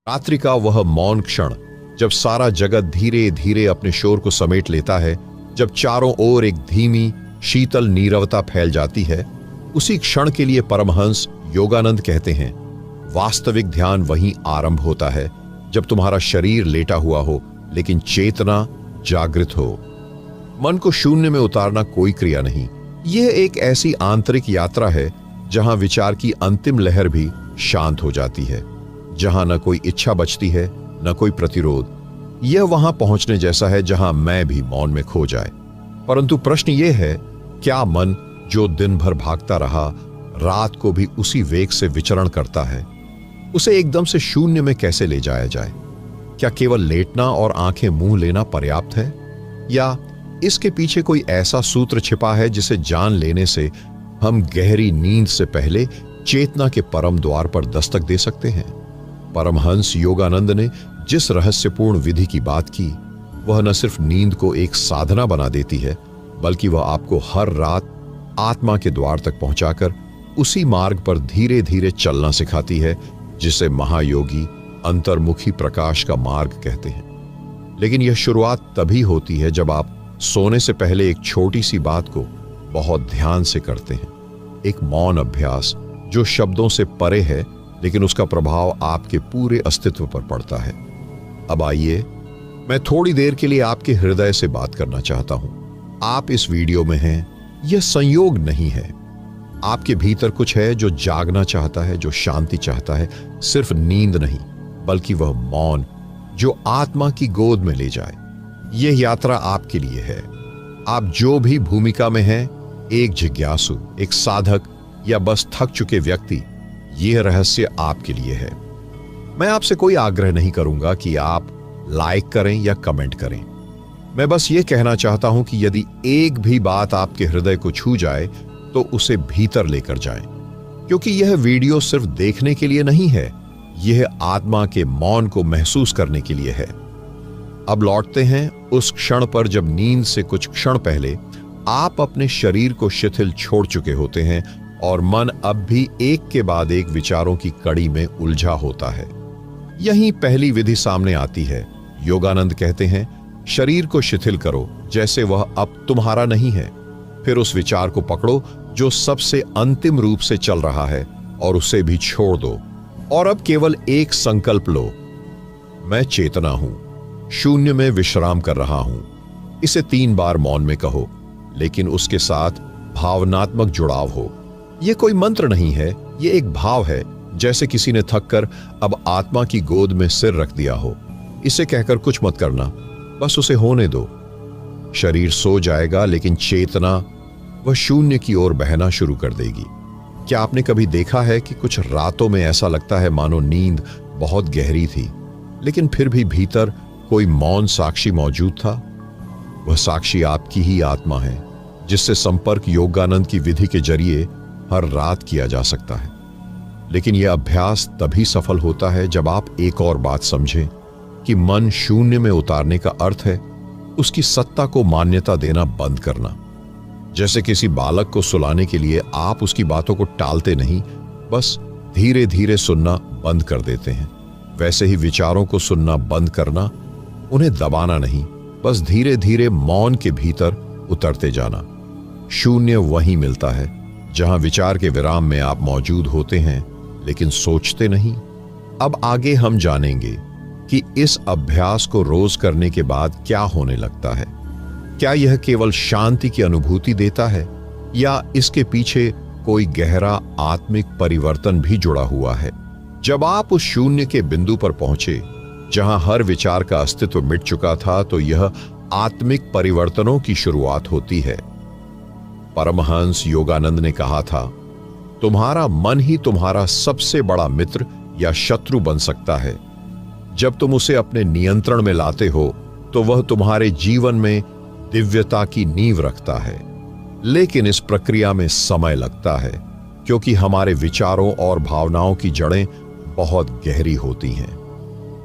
रात्रि का वह मौन क्षण, जब सारा जगत धीरे धीरे अपने शोर को समेट लेता है, जब चारों ओर एक धीमी शीतल नीरवता फैल जाती है, उसी क्षण के लिए परमहंस योगानंद कहते हैं, वास्तविक ध्यान वहीं आरंभ होता है जब तुम्हारा शरीर लेटा हुआ हो लेकिन चेतना जागृत हो। मन को शून्य में उतारना कोई क्रिया नहीं, यह एक ऐसी आंतरिक यात्रा है जहां विचार की अंतिम लहर भी शांत हो जाती है, जहां न कोई इच्छा बचती है न कोई प्रतिरोध। यह वहां पहुंचने जैसा है जहां मैं भी मौन में खो जाए। परंतु प्रश्न यह है, क्या मन जो दिन भर भागता रहा, रात को भी उसी वेग से विचरण करता है, उसे एकदम से शून्य में कैसे ले जाया जाए? क्या केवल लेटना और आंखें मूंह लेना पर्याप्त है, या इसके पीछे कोई ऐसा सूत्र छिपा है जिसे जान लेने से हम गहरी नींद से पहले चेतना के परम द्वार पर दस्तक दे सकते हैं? परमहंस योगानंद ने जिस रहस्यपूर्ण विधि की बात की, वह न सिर्फ नींद को एक साधना बना देती है, बल्कि वह आपको हर रात आत्मा के द्वार तक पहुंचाकर उसी मार्ग पर धीरे धीरे चलना सिखाती है जिसे महायोगी अंतर्मुखी प्रकाश का मार्ग कहते हैं। लेकिन यह शुरुआत तभी होती है जब आप सोने से पहले एक छोटी सी बात को बहुत ध्यान से करते हैं, एक मौन अभ्यास जो शब्दों से परे है लेकिन उसका प्रभाव आपके पूरे अस्तित्व पर पड़ता है। अब आइए, मैं थोड़ी देर के लिए आपके हृदय से बात करना चाहता हूं। आप इस वीडियो में हैं, यह संयोग नहीं है। आपके भीतर कुछ है जो जागना चाहता है, जो शांति चाहता है, सिर्फ नींद नहीं बल्कि वह मौन जो आत्मा की गोद में ले जाए। यह यात्रा आपके लिए है। आप जो भी भूमिका में हैं, एक जिज्ञासु, एक साधक या बस थक चुके व्यक्ति, यह रहस्य आपके लिए है। मैं आपसे कोई आग्रह नहीं करूंगा कि आप लाइक करें या कमेंट करें। मैं बस यह कहना चाहता हूं कि यदि एक भी बात आपके हृदय को छू जाए तो उसे भीतर लेकर जाएं, क्योंकि यह वीडियो सिर्फ देखने के लिए नहीं है, यह आत्मा के मौन को महसूस करने के लिए है। अब लौटते हैं उस क्षण पर जब नींद से कुछ क्षण पहले आप अपने शरीर को शिथिल छोड़ चुके होते हैं और मन अब भी एक के बाद एक विचारों की कड़ी में उलझा होता है। यहीं पहली विधि सामने आती है। योगानंद कहते हैं, शरीर को शिथिल करो जैसे वह अब तुम्हारा नहीं है। फिर उस विचार को पकड़ो जो सबसे अंतिम रूप से चल रहा है और उसे भी छोड़ दो। और अब केवल एक संकल्प लो, मैं चेतना हूं, शून्य में विश्राम कर रहा हूं। इसे 3 बार मौन में कहो, लेकिन उसके साथ भावनात्मक जुड़ाव हो। यह कोई मंत्र नहीं है, यह एक भाव है, जैसे किसी ने थककर अब आत्मा की गोद में सिर रख दिया हो। इसे कहकर कुछ मत करना, बस उसे होने दो। शरीर सो जाएगा लेकिन चेतना वह शून्य की ओर बहना शुरू कर देगी। क्या आपने कभी देखा है कि कुछ रातों में ऐसा लगता है मानो नींद बहुत गहरी थी, लेकिन फिर भी भीतर कोई मौन साक्षी मौजूद था? वह साक्षी आपकी ही आत्मा है, जिससे संपर्क योगानंद की विधि के जरिए हर रात किया जा सकता है। लेकिन यह अभ्यास तभी सफल होता है जब आप एक और बात समझें कि मन शून्य में उतारने का अर्थ है उसकी सत्ता को मान्यता देना बंद करना। जैसे किसी बालक को सुलाने के लिए आप उसकी बातों को टालते नहीं, बस धीरे धीरे सुनना बंद कर देते हैं, वैसे ही विचारों को सुनना बंद करना, उन्हें दबाना नहीं, बस धीरे धीरे मौन के भीतर उतरते जाना। शून्य वहीं मिलता है जहां विचार के विराम में आप मौजूद होते हैं लेकिन सोचते नहीं। अब आगे हम जानेंगे कि इस अभ्यास को रोज करने के बाद क्या होने लगता है। क्या यह केवल शांति की अनुभूति देता है या इसके पीछे कोई गहरा आत्मिक परिवर्तन भी जुड़ा हुआ है? जब आप उस शून्य के बिंदु पर पहुंचे जहां हर विचार का अस्तित्व मिट चुका था, तो यह आत्मिक परिवर्तनों की शुरुआत होती है। परमहंस योगानंद ने कहा था, तुम्हारा मन ही तुम्हारा सबसे बड़ा मित्र या शत्रु बन सकता है। जब तुम उसे अपने नियंत्रण में लाते हो तो वह तुम्हारे जीवन में दिव्यता की नींव रखता है। लेकिन इस प्रक्रिया में समय लगता है, क्योंकि हमारे विचारों और भावनाओं की जड़ें बहुत गहरी होती हैं।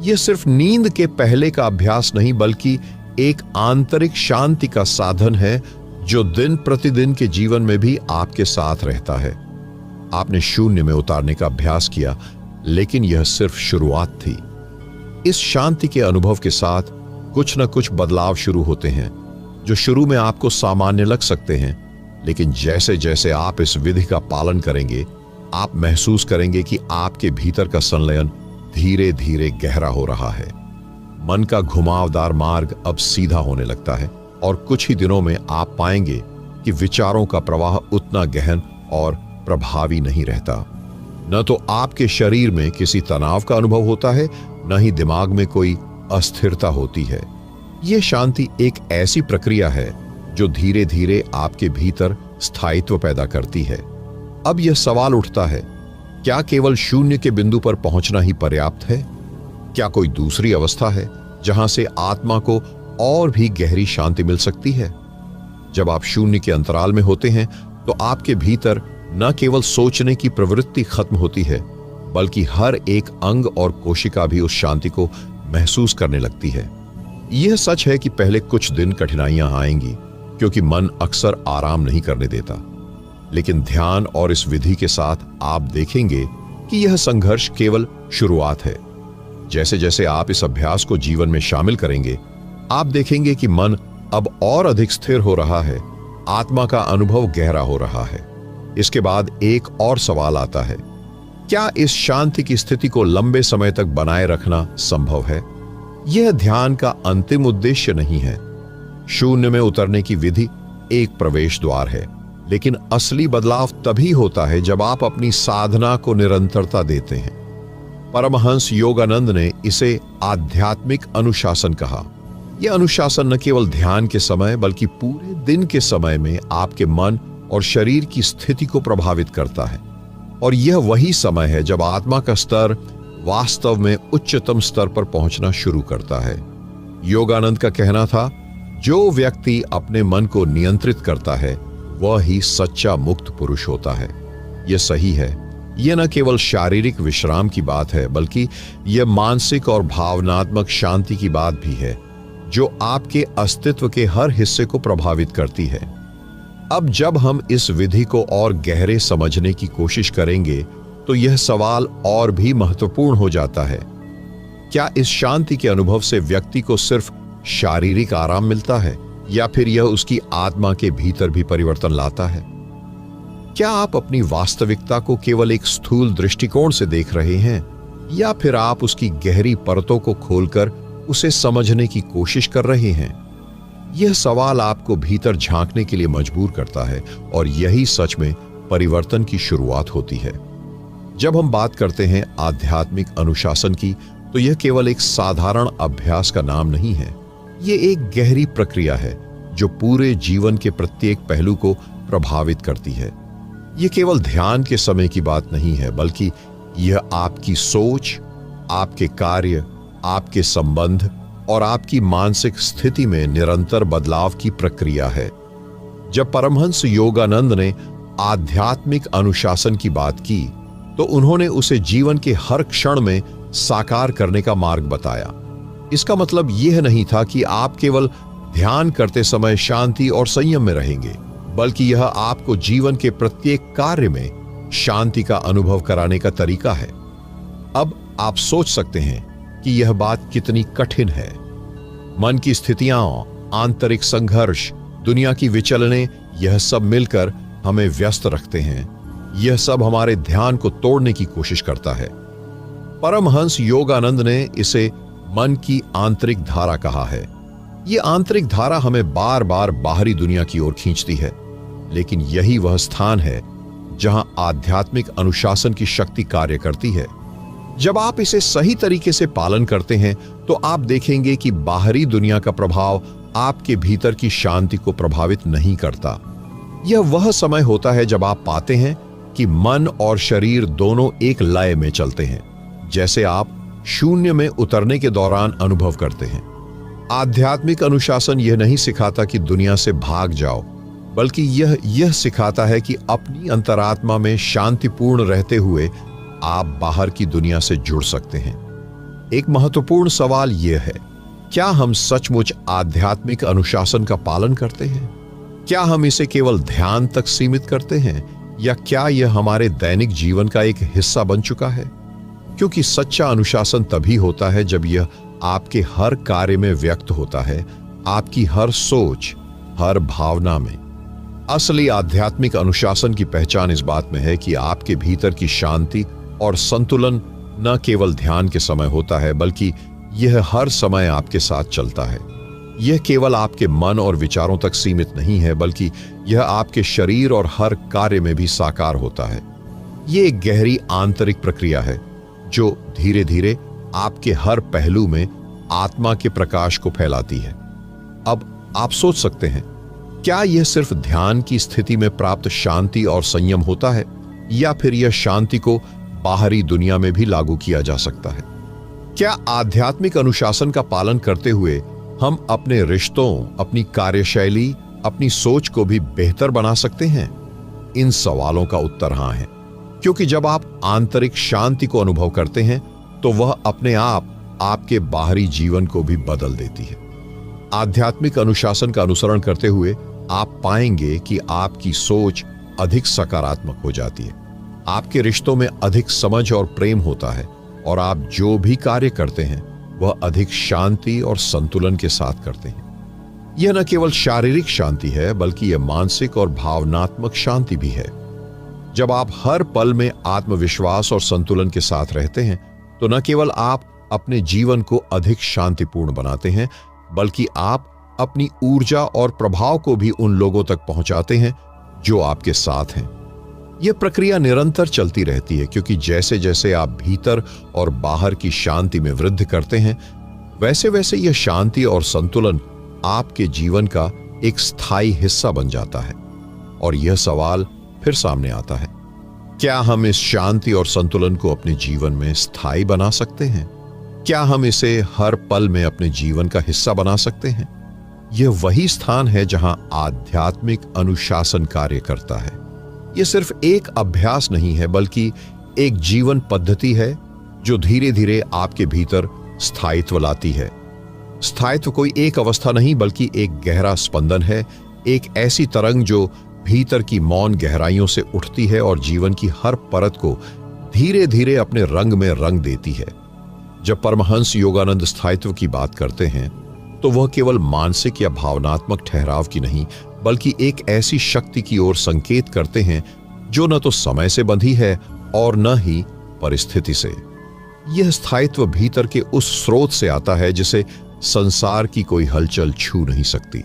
यह सिर्फ नींद के पहले का अभ्यास नहीं, बल्कि एक आंतरिक शांति का साधन है जो दिन प्रतिदिन के जीवन में भी आपके साथ रहता है। आपने शून्य में उतारने का अभ्यास किया, लेकिन यह सिर्फ शुरुआत थी। इस शांति के अनुभव के साथ कुछ न कुछ बदलाव शुरू होते हैं जो शुरू में आपको सामान्य लग सकते हैं, लेकिन जैसे जैसे आप इस विधि का पालन करेंगे आप महसूस करेंगे कि आपके भीतर का संलयन धीरे धीरे गहरा हो रहा है। मन का घुमावदार मार्ग अब सीधा होने लगता है और कुछ ही दिनों में आप पाएंगे कि विचारों का प्रवाह उतना गहन और प्रभावी नहीं रहता। न तो आपके शरीर में किसी तनाव का अनुभव होता है, न ही दिमाग में कोई अस्थिरता होती है। यह शांति एक ऐसी प्रक्रिया है जो धीरे धीरे आपके भीतर स्थायित्व पैदा करती है। अब यह सवाल उठता है, क्या केवल शून्य के बिंदु पर पहुंचना ही पर्याप्त है? क्या कोई दूसरी अवस्था है जहां से आत्मा को और भी गहरी शांति मिल सकती है? जब आप शून्य के अंतराल में होते हैं तो आपके भीतर न केवल सोचने की प्रवृत्ति खत्म होती है, बल्कि हर एक अंग और कोशिका भी उस शांति को महसूस करने लगती है। यह सच है कि पहले कुछ दिन कठिनाइयां आएंगी, क्योंकि मन अक्सर आराम नहीं करने देता। लेकिन ध्यान और इस विधि के साथ आप देखेंगे कि यह संघर्ष केवल शुरुआत है। जैसे जैसे आप इस अभ्यास को जीवन में शामिल करेंगे, आप देखेंगे कि मन अब और अधिक स्थिर हो रहा है, आत्मा का अनुभव गहरा हो रहा है। इसके बाद एक और सवाल आता है, क्या इस शांति की स्थिति को लंबे समय तक बनाए रखना संभव है? यह ध्यान का अंतिम उद्देश्य नहीं है। शून्य में उतरने की विधि एक प्रवेश द्वार है, लेकिन असली बदलाव तभी होता है जब आप अपनी साधना को निरंतरता देते हैं। परमहंस योगानंद ने इसे आध्यात्मिक अनुशासन कहा। यह अनुशासन न केवल ध्यान के समय बल्कि पूरे दिन के समय में आपके मन और शरीर की स्थिति को प्रभावित करता है। और यह वही समय है जब आत्मा का स्तर वास्तव में उच्चतम स्तर पर पहुंचना शुरू करता है। योगानंद का कहना था, जो व्यक्ति अपने मन को नियंत्रित करता है वह ही सच्चा मुक्त पुरुष होता है। यह सही है। यह न केवल शारीरिक विश्राम की बात है, बल्कि यह मानसिक और भावनात्मक शांति की बात भी है, जो आपके अस्तित्व के हर हिस्से को प्रभावित करती है। अब जब हम इस विधि को और गहरे समझने की कोशिश करेंगे तो यह सवाल और भी महत्वपूर्ण हो जाता है, क्या इस शांति के अनुभव से व्यक्ति को सिर्फ शारीरिक आराम मिलता है या फिर यह उसकी आत्मा के भीतर भी परिवर्तन लाता है? क्या आप अपनी वास्तविकता को केवल एक स्थूल दृष्टिकोण से देख रहे हैं या फिर आप उसकी गहरी परतों को खोलकर उसे समझने की कोशिश कर रहे हैं? यह सवाल आपको भीतर झांकने के लिए मजबूर करता है और यही सच में परिवर्तन की शुरुआत होती है। जब हम बात करते हैं आध्यात्मिक अनुशासन की, तो यह केवल एक साधारण अभ्यास का नाम नहीं है। यह एक गहरी प्रक्रिया है जो पूरे जीवन के प्रत्येक पहलू को प्रभावित करती है। यह केवल ध्यान के समय की बात नहीं है, बल्कि यह आपकी सोच, आपके कार्य, आपके संबंध और आपकी मानसिक स्थिति में निरंतर बदलाव की प्रक्रिया है। जब परमहंस योगानंद ने आध्यात्मिक अनुशासन की बात की, तो उन्होंने उसे जीवन के हर क्षण में साकार करने का मार्ग बताया। इसका मतलब यह नहीं था कि आप केवल ध्यान करते समय शांति और संयम में रहेंगे, बल्कि यह आपको जीवन के प्रत्येक कार्य में शांति का अनुभव कराने का तरीका है। अब आप सोच सकते हैं कि यह बात कितनी कठिन है। मन की स्थितियां, आंतरिक संघर्ष, दुनिया की विचलनें, यह सब मिलकर हमें व्यस्त रखते हैं। यह सब हमारे ध्यान को तोड़ने की कोशिश करता है। परमहंस योगानंद ने इसे मन की आंतरिक धारा कहा है। यह आंतरिक धारा हमें बार बार बाहरी दुनिया की ओर खींचती है, लेकिन यही वह स्थान है जहां आध्यात्मिक अनुशासन की शक्ति कार्य करती है। जब आप इसे सही तरीके से पालन करते हैं तो आप देखेंगे कि बाहरी दुनिया का प्रभाव आपके भीतर की शांति को प्रभावित नहीं करता। यह वह समय होता है जब आप पाते हैं कि मन और शरीर दोनों एक लय में चलते हैं, जैसे आप शून्य में उतरने के दौरान अनुभव करते हैं। आध्यात्मिक अनुशासन यह नहीं सिखाता कि दुनिया से भाग जाओ, बल्कि यह सिखाता है कि अपनी अंतरात्मा में शांतिपूर्ण रहते हुए आप बाहर की दुनिया से जुड़ सकते हैं। एक महत्वपूर्ण सवाल यह है, क्या हम सचमुच आध्यात्मिक अनुशासन का पालन करते हैं? क्या हम इसे केवल ध्यान तक सीमित करते हैं, या क्या यह हमारे दैनिक जीवन का एक हिस्सा बन चुका है? क्योंकि सच्चा अनुशासन तभी होता है जब यह आपके हर कार्य में व्यक्त होता है, आपकी हर सोच, हर भावना में। असली आध्यात्मिक अनुशासन की पहचान इस बात में है कि आपके भीतर की शांति और संतुलन न केवल ध्यान के समय होता है, बल्कि यह हर समय आपके साथ चलता है। यह केवल आपके मन और विचारों तक सीमित नहीं है, बल्कि यह आपके शरीर और हर कार्य में भी साकार होता है। यह एक गहरी आंतरिक प्रक्रिया है जो धीरे धीरे आपके हर पहलू में आत्मा के प्रकाश को फैलाती है। अब आप सोच सकते हैं, क्या यह सिर्फ ध्यान की स्थिति में प्राप्त शांति और संयम होता है, या फिर यह शांति को बाहरी दुनिया में भी लागू किया जा सकता है? क्या आध्यात्मिक अनुशासन का पालन करते हुए हम अपने रिश्तों, अपनी कार्यशैली, अपनी सोच को भी बेहतर बना सकते हैं? इन सवालों का उत्तर हां है, क्योंकि जब आप आंतरिक शांति को अनुभव करते हैं तो वह अपने आप आपके बाहरी जीवन को भी बदल देती है। आध्यात्मिक अनुशासन का अनुसरण करते हुए आप पाएंगे कि आपकी सोच अधिक सकारात्मक हो जाती है, आपके रिश्तों में अधिक समझ और प्रेम होता है, और आप जो भी कार्य करते हैं वह अधिक शांति और संतुलन के साथ करते हैं। यह न केवल शारीरिक शांति है, बल्कि यह मानसिक और भावनात्मक शांति भी है। जब आप हर पल में आत्मविश्वास और संतुलन के साथ रहते हैं तो न केवल आप अपने जीवन को अधिक शांतिपूर्ण बनाते हैं, बल्कि आप अपनी ऊर्जा और प्रभाव को भी उन लोगों तक पहुंचाते हैं जो आपके साथ हैं। यह प्रक्रिया निरंतर चलती रहती है, क्योंकि जैसे जैसे आप भीतर और बाहर की शांति में वृद्धि करते हैं, वैसे वैसे यह शांति और संतुलन आपके जीवन का एक स्थायी हिस्सा बन जाता है। और यह सवाल फिर सामने आता है, क्या हम इस शांति और संतुलन को अपने जीवन में स्थायी बना सकते हैं? क्या हम इसे हर पल में अपने जीवन का हिस्सा बना सकते हैं? यह वही स्थान है जहां आध्यात्मिक अनुशासन कार्य करता है। यह सिर्फ एक अभ्यास नहीं है, बल्कि एक जीवन पद्धति है जो धीरे धीरे आपके भीतर स्थायित्व लाती है। स्थायित्व कोई एक अवस्था नहीं, बल्कि एक गहरा स्पंदन है, एक ऐसी तरंग जो भीतर की मौन गहराइयों से उठती है और जीवन की हर परत को धीरे धीरे अपने रंग में रंग देती है। जब परमहंस योगानंद स्थायित्व की बात करते हैं तो वह केवल मानसिक या भावनात्मक ठहराव की नहीं, बल्कि एक ऐसी शक्ति की ओर संकेत करते हैं जो न तो समय से बंधी है और न ही परिस्थिति से। यह स्थायित्व भीतर के उस स्रोत से आता है जिसे संसार की कोई हलचल छू नहीं सकती।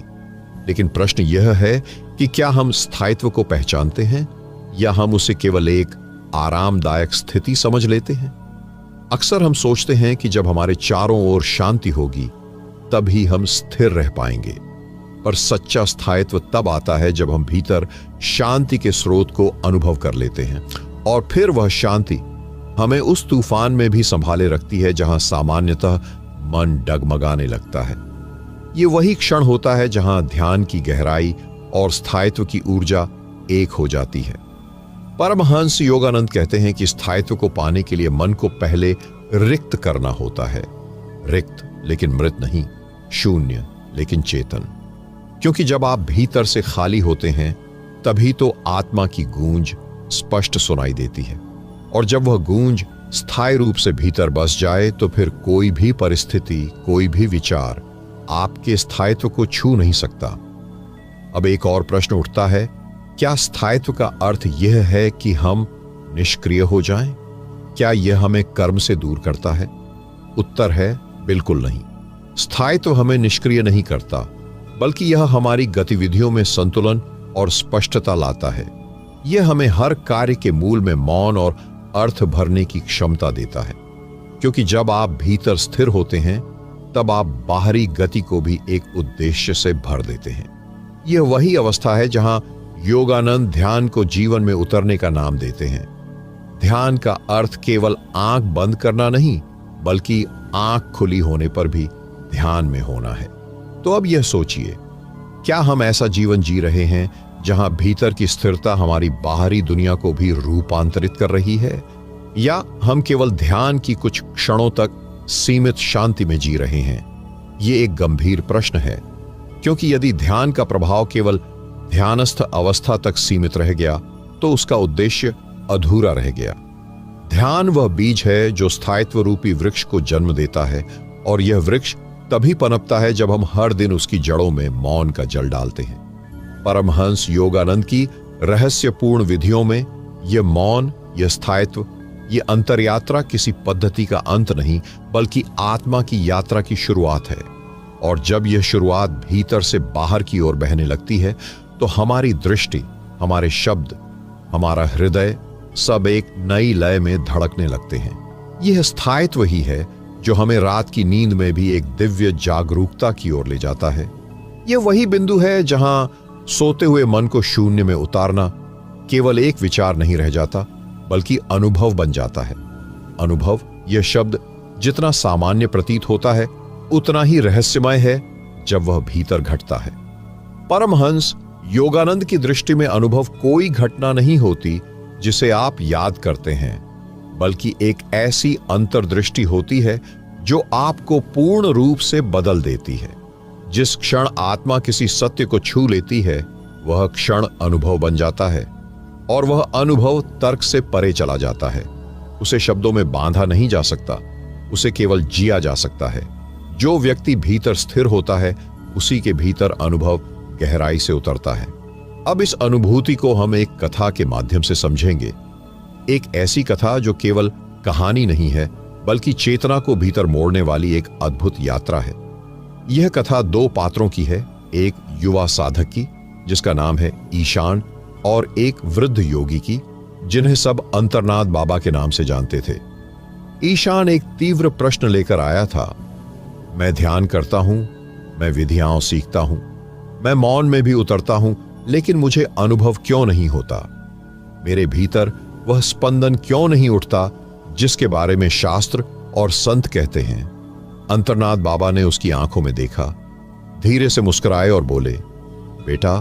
लेकिन प्रश्न यह है कि क्या हम स्थायित्व को पहचानते हैं, या हम उसे केवल एक आरामदायक स्थिति समझ लेते हैं? अक्सर हम सोचते हैं कि जब हमारे चारों ओर शांति होगी तभी हम स्थिर रह पाएंगे, पर सच्चा स्थायित्व तब आता है जब हम भीतर शांति के स्रोत को अनुभव कर लेते हैं, और फिर वह शांति हमें उस तूफान में भी संभाले रखती है जहां सामान्यतः मन डगमगाने लगता है। ये वही क्षण होता है जहां ध्यान की गहराई और स्थायित्व की ऊर्जा एक हो जाती है। परमहंस योगानंद कहते हैं कि स्थायित्व को पाने के लिए मन को पहले रिक्त करना होता है। रिक्त लेकिन मृत नहीं, शून्य लेकिन चेतन। क्योंकि जब आप भीतर से खाली होते हैं तभी तो आत्मा की गूंज स्पष्ट सुनाई देती है, और जब वह गूंज स्थायी रूप से भीतर बस जाए तो फिर कोई भी परिस्थिति, कोई भी विचार आपके स्थायित्व को छू नहीं सकता। अब एक और प्रश्न उठता है, क्या स्थायित्व का अर्थ यह है कि हम निष्क्रिय हो जाएं? क्या यह हमें कर्म से दूर करता है? उत्तर है बिल्कुल नहीं। स्थायित्व हमें निष्क्रिय नहीं करता, बल्कि यह हमारी गतिविधियों में संतुलन और स्पष्टता लाता है। यह हमें हर कार्य के मूल में मौन और अर्थ भरने की क्षमता देता है, क्योंकि जब आप भीतर स्थिर होते हैं तब आप बाहरी गति को भी एक उद्देश्य से भर देते हैं। यह वही अवस्था है जहां योगानंद ध्यान को जीवन में उतरने का नाम देते हैं। ध्यान का अर्थ केवल आंख बंद करना नहीं, बल्कि आंख खुली होने पर भी ध्यान में होना है। तो अब यह सोचिए, क्या हम ऐसा जीवन जी रहे हैं जहां भीतर की स्थिरता हमारी बाहरी दुनिया को भी रूपांतरित कर रही है, या हम केवल ध्यान की कुछ क्षणों तक सीमित शांति में जी रहे हैं? यह एक गंभीर प्रश्न है, क्योंकि यदि ध्यान का प्रभाव केवल ध्यानस्थ अवस्था तक सीमित रह गया तो उसका उद्देश्य अधूरा रह गया। ध्यान वह बीज है जो स्थायित्व रूपी वृक्ष को जन्म देता है, और यह वृक्ष तभी पनपता है जब हम हर दिन उसकी जड़ों में मौन का जल डालते हैं। परमहंस योगानंद की रहस्यपूर्ण विधियों में यह मौन, यह स्थायित्व, यह अंतरयात्रा किसी पद्धति का अंत नहीं, बल्कि आत्मा की यात्रा की शुरुआत है। और जब यह शुरुआत भीतर से बाहर की ओर बहने लगती है तो हमारी दृष्टि, हमारे शब्द, हमारा हृदय सब एक नई लय में धड़कने लगते हैं। यह स्थायित्व ही है जो हमें रात की नींद में भी एक दिव्य जागरूकता की ओर ले जाता है। यह वही बिंदु है जहां सोते हुए मन को शून्य में उतारना केवल एक विचार नहीं रह जाता, बल्कि अनुभव बन जाता है। अनुभव, यह शब्द जितना सामान्य प्रतीत होता है उतना ही रहस्यमय है जब वह भीतर घटता है। परमहंस योगानंद की दृष्टि में अनुभव कोई घटना नहीं होती जिसे आप याद करते हैं, बल्कि एक ऐसी अंतर्दृष्टि होती है जो आपको पूर्ण रूप से बदल देती है। जिस क्षण आत्मा किसी सत्य को छू लेती है वह क्षण अनुभव बन जाता है, और वह अनुभव तर्क से परे चला जाता है। उसे शब्दों में बांधा नहीं जा सकता, उसे केवल जिया जा सकता है। जो व्यक्ति भीतर स्थिर होता है उसी के भीतर अनुभव गहराई से उतरता है। अब इस अनुभूति को हम एक कथा के माध्यम से समझेंगे। एक ऐसी कथा जो केवल कहानी नहीं है, बल्कि चेतना को भीतर मोड़ने वाली एक अद्भुत यात्रा है। यह कथा दो पात्रों की है, एक युवा साधक की जिसका नाम है ईशान, और एक वृद्ध योगी की जिन्हें सब अंतर्नाथ बाबा के नाम से जानते थे। ईशान एक तीव्र प्रश्न लेकर आया था। मैं ध्यान करता हूं, मैं विधियां सीखता हूं, मैं मौन में भी उतरता हूं, लेकिन मुझे अनुभव क्यों नहीं होता? मेरे भीतर वह स्पंदन क्यों नहीं उठता जिसके बारे में शास्त्र और संत कहते हैं? अंतर्नाथ बाबा ने उसकी आंखों में देखा, धीरे से मुस्कुराए और बोले, बेटा,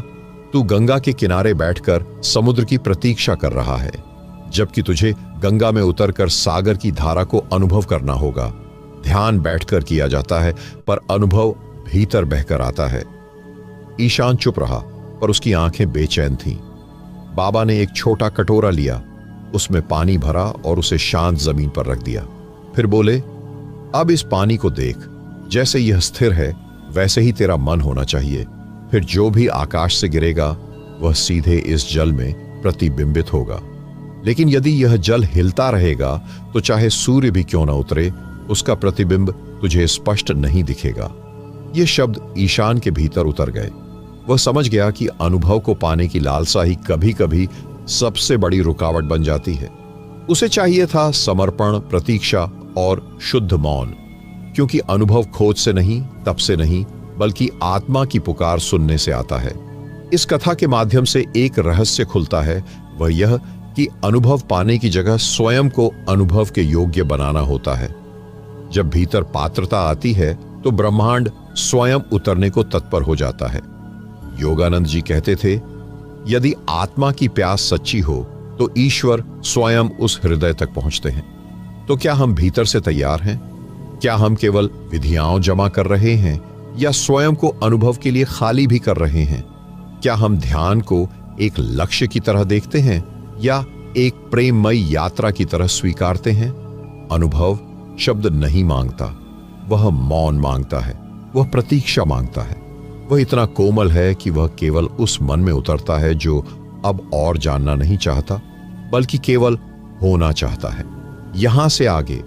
तू गंगा के किनारे बैठकर समुद्र की प्रतीक्षा कर रहा है, जबकि तुझे गंगा में उतरकर सागर की धारा को अनुभव करना होगा। ध्यान बैठकर किया जाता है, पर अनुभव भीतर बहकर आता है। ईशान चुप रहा, पर उसकी आंखें बेचैन थीं। बाबा ने एक छोटा कटोरा लिया, उसमें पानी भरा और उसे शांत जमीन पर रख दिया। फिर बोले, अब इस पानी को देख, जैसे यह स्थिर है वैसे ही तेरा मन होना चाहिए। फिर जो भी आकाश से गिरेगा वह सीधे इस जल में प्रतिबिंबित होगा। लेकिन यदि यह जल हिलता रहेगा तो चाहे सूर्य भी क्यों न उतरे, उसका प्रतिबिंब तुझे स्पष्ट नहीं दिखेगा। ये शब्द ईशान के भीतर उतर गए। वह समझ गया कि अनुभव को पाने की लालसा ही कभी कभी सबसे बड़ी रुकावट बन जाती है। उसे चाहिए था समर्पण, प्रतीक्षा और शुद्ध मौन, क्योंकि अनुभव खोज से नहीं, तप से नहीं, बल्कि आत्मा की पुकार सुनने से आता है। इस कथा के माध्यम से एक रहस्य खुलता है, वह यह कि अनुभव पाने की जगह स्वयं को अनुभव के योग्य बनाना होता है। जब भीतर पात्रता आती है तो ब्रह्मांड स्वयं उतरने को तत्पर हो जाता है। योगानंद जी कहते थे, यदि आत्मा की प्यास सच्ची हो तो ईश्वर स्वयं उस हृदय तक पहुंचते हैं। तो क्या हम भीतर से तैयार हैं? क्या हम केवल विधियां जमा कर रहे हैं या स्वयं को अनुभव के लिए खाली भी कर रहे हैं? क्या हम ध्यान को एक लक्ष्य की तरह देखते हैं या एक प्रेममयी यात्रा की तरह स्वीकारते हैं? अनुभव शब्द नहीं मांगता, वह मौन मांगता है, वह प्रतीक्षा मांगता है। वह इतना कोमल है कि वह केवल उस मन में उतरता है जो अब और जानना नहीं चाहता, बल्कि केवल होना चाहता है। यहां से आगे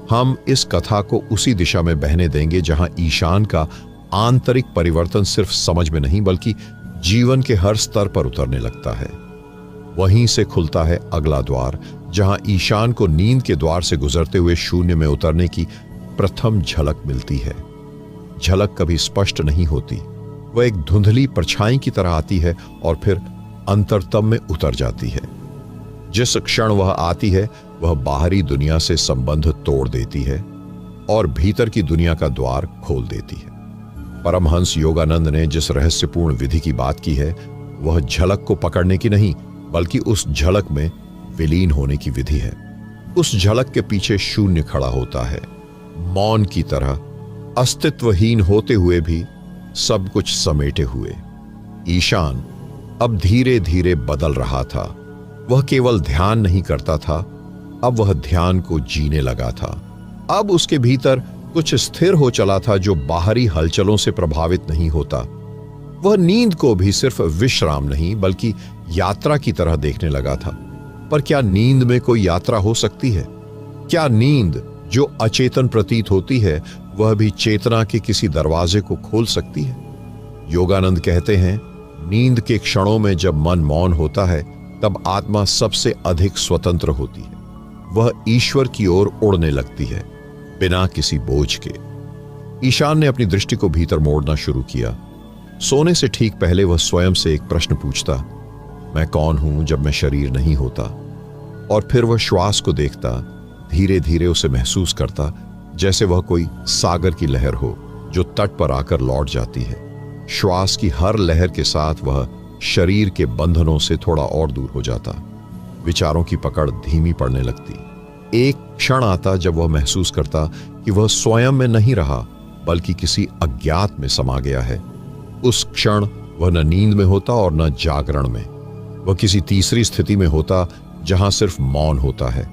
हम इस कथा को उसी दिशा में बहने देंगे जहां ईशान का आंतरिक परिवर्तन सिर्फ समझ में नहीं, बल्कि जीवन के हर स्तर पर उतरने लगता है। वहीं से खुलता है अगला द्वार, जहां ईशान को नींद के द्वार से गुजरते हुए शून्य में उतरने की प्रथम झलक मिलती है। झलक कभी स्पष्ट नहीं होती, वह एक धुंधली परछाई की तरह आती है और फिर अंतरतम में उतर जाती है। जिस क्षण वह आती है वह बाहरी दुनिया से संबंध तोड़ देती है और भीतर की दुनिया का द्वार खोल देती है। परमहंस योगानंद ने जिस रहस्यपूर्ण विधि की बात की है वह झलक को पकड़ने की नहीं, बल्कि उस झलक में विलीन होने की विधि है। उस झलक के पीछे शून्य खड़ा होता है, मौन की तरह, अस्तित्वहीन होते हुए भी सब कुछ समेटे हुए। ईशान अब धीरे धीरे बदल रहा था। वह केवल ध्यान नहीं करता था, अब वह ध्यान को जीने लगा था। अब उसके भीतर कुछ स्थिर हो चला था जो बाहरी हलचलों से प्रभावित नहीं होता। वह नींद को भी सिर्फ विश्राम नहीं बल्कि यात्रा की तरह देखने लगा था। पर क्या नींद में कोई यात्रा हो सकती है? क्या नींद जो अचेतन प्रतीत होती है वह भी चेतना के किसी दरवाजे को खोल सकती है? योगानंद कहते हैं, नींद के क्षणों में जब मन मौन होता है तब आत्मा सबसे अधिक स्वतंत्र होती है। वह ईश्वर की ओर उड़ने लगती है बिना किसी बोझ के। ईशान ने अपनी दृष्टि को भीतर मोड़ना शुरू किया। सोने से ठीक पहले वह स्वयं से एक प्रश्न पूछता, मैं कौन हूं जब मैं शरीर नहीं होता? और फिर वह श्वास को देखता, धीरे धीरे उसे महसूस करता जैसे वह कोई सागर की लहर हो जो तट पर आकर लौट जाती है। श्वास की हर लहर के साथ वह शरीर के बंधनों से थोड़ा और दूर हो जाता। विचारों की पकड़ धीमी पड़ने लगती। एक क्षण आता जब वह महसूस करता कि वह स्वयं में नहीं रहा बल्कि किसी अज्ञात में समा गया है। उस क्षण वह न नींद में होता और न जागरण में। वह किसी तीसरी स्थिति में होता जहां सिर्फ मौन होता है।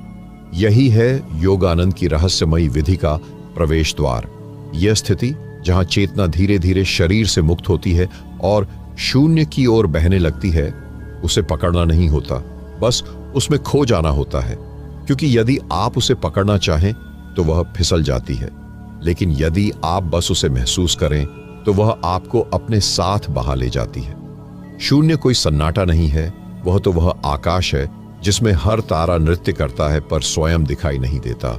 यही है योगानंद की रहस्यमयी विधि का प्रवेश द्वार। यह स्थिति जहां चेतना धीरे धीरे शरीर से मुक्त होती है और शून्य की ओर बहने लगती है, उसे पकड़ना नहीं होता, बस उसमें खो जाना होता है। क्योंकि यदि आप उसे पकड़ना चाहें तो वह फिसल जाती है, लेकिन यदि आप बस उसे महसूस करें तो वह आपको अपने साथ बहा ले जाती है। शून्य कोई सन्नाटा नहीं है, वह आकाश है जिसमें हर तारा नृत्य करता है पर स्वयं दिखाई नहीं देता।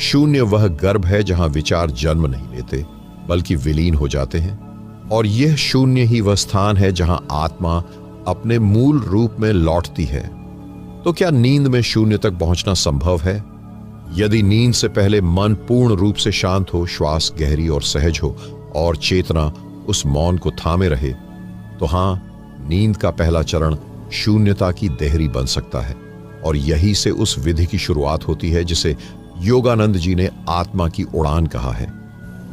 शून्य वह गर्भ है जहां विचार जन्म नहीं लेते बल्कि विलीन हो जाते हैं। और यह शून्य ही वह स्थान है जहां आत्मा अपने मूल रूप में लौटती है। तो क्या नींद में शून्य तक पहुंचना संभव है? यदि नींद से पहले मन पूर्ण रूप से शांत हो, श्वास गहरी और सहज हो और चेतना उस मौन को थामे रहे, तो हां, नींद का पहला चरण शून्यता की देहरी बन सकता है। और यही से उस विधि की शुरुआत होती है जिसे योगानंद जी ने आत्मा की उड़ान कहा है।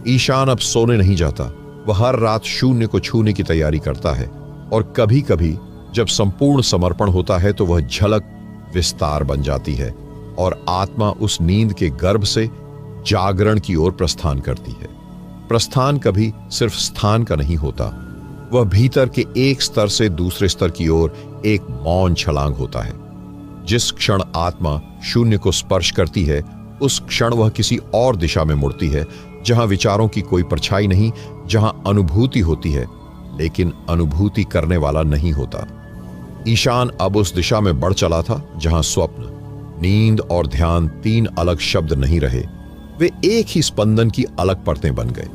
ईशान अब सोने नहीं जाता। वह हर रात शून्य को छूने की तैयारी करता है और कभी कभी जब संपूर्ण समर्पण होता है तो वह झलक विस्तार बन जाती है और आत्मा उस नींद के गर्भ से जागरण की ओर प्रस्थान करती है। प्रस्थान कभी सिर्फ स्थान का नहीं होता, वह भीतर के एक स्तर से दूसरे स्तर की ओर एक मौन छलांग होता है। जिस क्षण आत्मा शून्य को स्पर्श करती है उस क्षण वह किसी और दिशा में मुड़ती है, जहां विचारों की कोई परछाई नहीं, जहां अनुभूति होती है लेकिन अनुभूति करने वाला नहीं होता। ईशान अब उस दिशा में बढ़ चला था जहां स्वप्न, नींद और ध्यान तीन अलग शब्द नहीं रहे, वे एक ही स्पंदन की अलग परतें बन गए।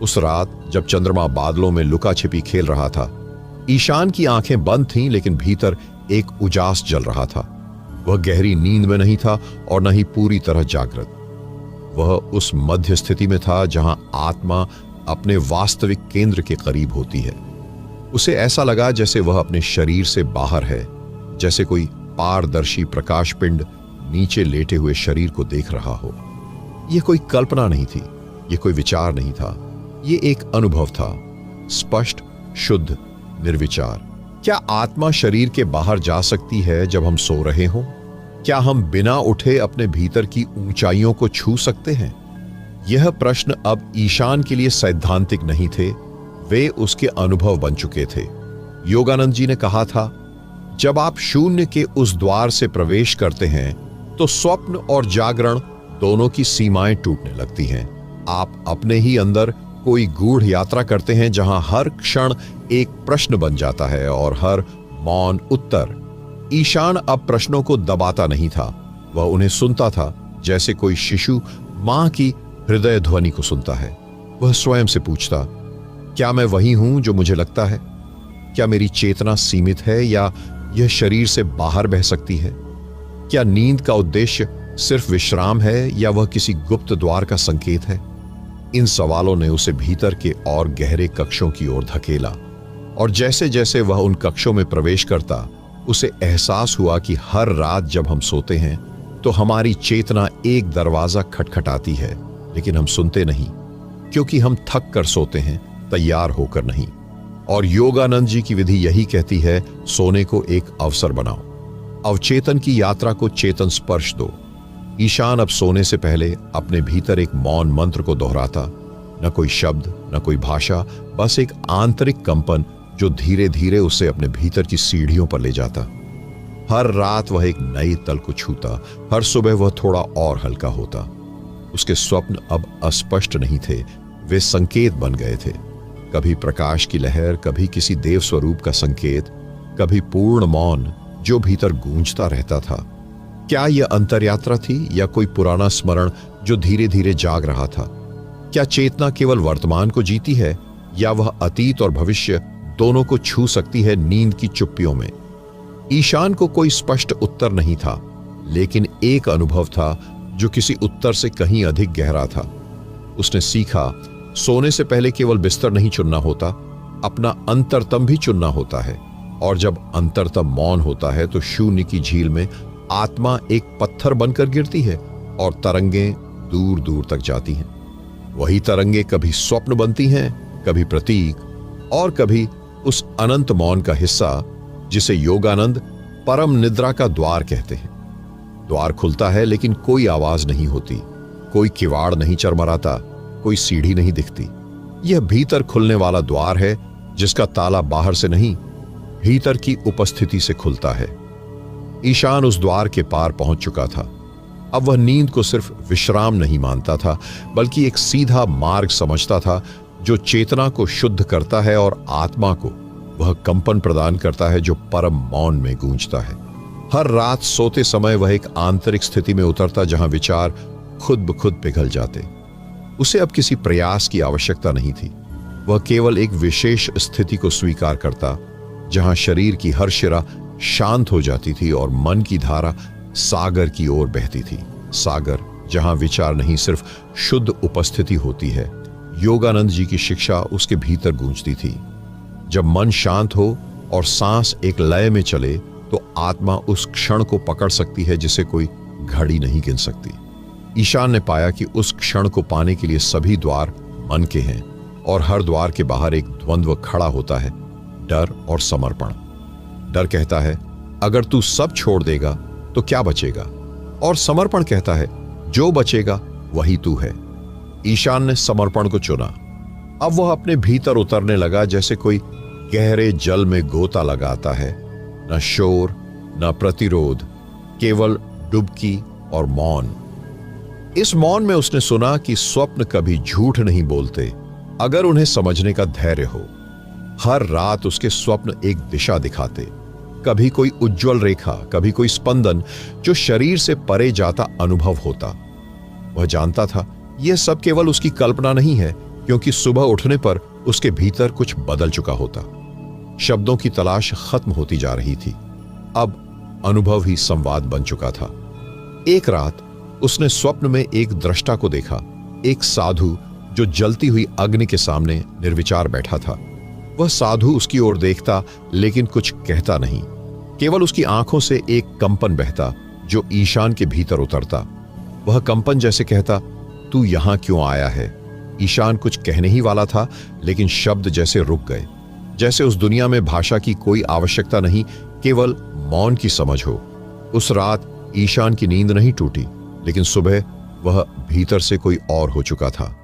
उस रात जब चंद्रमा बादलों में लुका छिपी खेल रहा था, ईशान की आंखें बंद थीं लेकिन भीतर एक उजास जल रहा था। वह गहरी नींद में नहीं था और न ही पूरी तरह जागृत। वह उस मध्य स्थिति में था जहां आत्मा अपने वास्तविक केंद्र के करीब होती है। उसे ऐसा लगा जैसे वह अपने शरीर से बाहर है, जैसे कोई पारदर्शी प्रकाश पिंड नीचे लेटे हुए शरीर को देख रहा हो। यह कोई कल्पना नहीं थी, यह कोई विचार नहीं था, यह एक अनुभव था, स्पष्ट, शुद्ध, निर्विचार। क्या आत्मा शरीर के बाहर जा सकती है जब हम सो रहे हों? क्या हम बिना उठे अपने भीतर की ऊंचाइयों को छू सकते हैं? यह प्रश्न अब ईशान के लिए सैद्धांतिक नहीं थे, वे उसके अनुभव बन चुके थे। योगानंद जी ने कहा था, जब आप शून्य के उस द्वार से प्रवेश करते हैं तो स्वप्न और जागरण दोनों की सीमाएं टूटने लगती हैं। आप अपने ही अंदर कोई गूढ़ यात्रा करते हैं जहां हर क्षण एक प्रश्न बन जाता है और हर मौन उत्तर। ईशान अब प्रश्नों को दबाता नहीं था, वह उन्हें सुनता था जैसे कोई शिशु मां की हृदय ध्वनि को सुनता है। वह स्वयं से पूछता, क्या मैं वही हूं जो मुझे लगता है? क्या मेरी चेतना सीमित है या यह शरीर से बाहर बह सकती है? क्या नींद का उद्देश्य सिर्फ विश्राम है या वह किसी गुप्त द्वार का संकेत है? इन सवालों ने उसे भीतर के और गहरे कक्षों की ओर धकेला और जैसे जैसे वह उन कक्षों में प्रवेश करता, उसे एहसास हुआ कि हर रात जब हम सोते हैं तो हमारी चेतना एक दरवाजा खटखटाती है, लेकिन हम सुनते नहीं, क्योंकि हम थक कर सोते हैं, तैयार होकर नहीं। और योगानंद जी की विधि यही कहती है, सोने को एक अवसर बनाओ। अवचेतन की यात्रा को चेतन स्पर्श दो। ईशान अब सोने से पहले अपने भीतर एक मौन मंत्र को दोहराता। न कोई शब्द, न कोई भाषा, बस एक आंतरिक कंपन जो धीरे धीरे उसे अपने भीतर की सीढ़ियों पर ले जाता। हर रात वह एक नई तल को छूता, हर सुबह वह थोड़ा और हल्का होता। उसके स्वप्न अब अस्पष्ट नहीं थे, वे संकेत बन गए थे। कभी प्रकाश की लहर, कभी किसी देव स्वरूप का संकेत, कभी पूर्ण मौन जो भीतर गूंजता रहता था। क्या यह अंतरयात्रा थी या कोई पुराना स्मरण जो धीरे धीरे जाग रहा था? क्या चेतना केवल वर्तमान को जीती है या वह अतीत और भविष्य दोनों को छू सकती है नींद की चुप्पियों में? ईशान को कोई स्पष्ट उत्तर नहीं था, लेकिन एक अनुभव था जो किसी उत्तर से कहीं अधिक गहरा था। उसने सीखा, सोने से पहले केवल बिस्तर नहीं चुनना होता, अपना अंतरतम भी चुनना होता है। और जब अंतरतम मौन होता है तो शून्य की झील में आत्मा एक पत्थर बनकर गिरती है और तरंगें दूर दूर तक जाती हैं। वही तरंगें कभी स्वप्न बनती हैं, कभी प्रतीक, और कभी उस अनंत मौन का हिस्सा जिसे योगानंद परम निद्रा का द्वार कहते हैं। द्वार खुलता है लेकिन कोई आवाज नहीं होती, कोई किवाड़ नहीं चरमराता, कोई सीढ़ी नहीं दिखती। यह भीतर खुलने वाला द्वार है जिसका ताला बाहर से नहीं, भीतर की उपस्थिति से खुलता है। ईशान उस द्वार के पार पहुंच चुका था। अब वह नींद को सिर्फ विश्राम नहीं मानता था, बल्कि एक सीधा मार्ग समझता था जो चेतना को शुद्ध करता है और आत्मा को वह कंपन प्रदान करता है जो परम मौन में गूंजता है। हर रात सोते समय वह एक आंतरिक स्थिति में उतरता जहां विचार खुद ब खुद पिघल जाते। उसे अब किसी प्रयास की आवश्यकता नहीं थी। वह केवल एक विशेष स्थिति को स्वीकार करता जहां शरीर की हर शिरा शांत हो जाती थी और मन की धारा सागर की ओर बहती थी। सागर जहां विचार नहीं, सिर्फ शुद्ध उपस्थिति होती है। योगानंद जी की शिक्षा उसके भीतर गूंजती थी। जब मन शांत हो और सांस एक लय में चले तो आत्मा उस क्षण को पकड़ सकती है जिसे कोई घड़ी नहीं गिन सकती। ईशान ने पाया कि उस क्षण को पाने के लिए सभी द्वार मन के हैं और हर द्वार के बाहर एक द्वंद्व खड़ा होता है, डर और समर्पण। डर कहता है अगर तू सब छोड़ देगा तो क्या बचेगा, और समर्पण कहता है जो बचेगा वही तू है। ईशान ने समर्पण को चुना। अब वह अपने भीतर उतरने लगा जैसे कोई गहरे जल में गोता लगाता है। न शोर, न प्रतिरोध, केवल डुबकी और मौन। इस मौन में उसने सुना कि स्वप्न कभी झूठ नहीं बोलते अगर उन्हें समझने का धैर्य हो। हर रात उसके स्वप्न एक दिशा दिखाते, कभी कोई उज्जवल रेखा, कभी कोई स्पंदन जो शरीर से परे जाता अनुभव होता। वह जानता था यह सब केवल उसकी कल्पना नहीं है, क्योंकि सुबह उठने पर उसके भीतर कुछ बदल चुका होता। शब्दों की तलाश खत्म होती जा रही थी, अब अनुभव ही संवाद बन चुका था। एक रात उसने स्वप्न में एक दृष्टा को देखा, एक साधु जो जलती हुई अग्नि के सामने निर्विचार बैठा था। वह साधु उसकी ओर देखता लेकिन कुछ कहता नहीं, केवल उसकी आंखों से एक कंपन बहता जो ईशान के भीतर उतरता। वह कंपन जैसे कहता, तू यहां क्यों आया है? ईशान कुछ कहने ही वाला था, लेकिन शब्द जैसे रुक गए, जैसे उस दुनिया में भाषा की कोई आवश्यकता नहीं, केवल मौन की समझ हो। उस रात ईशान की नींद नहीं टूटी, लेकिन सुबह वह भीतर से कोई और हो चुका था।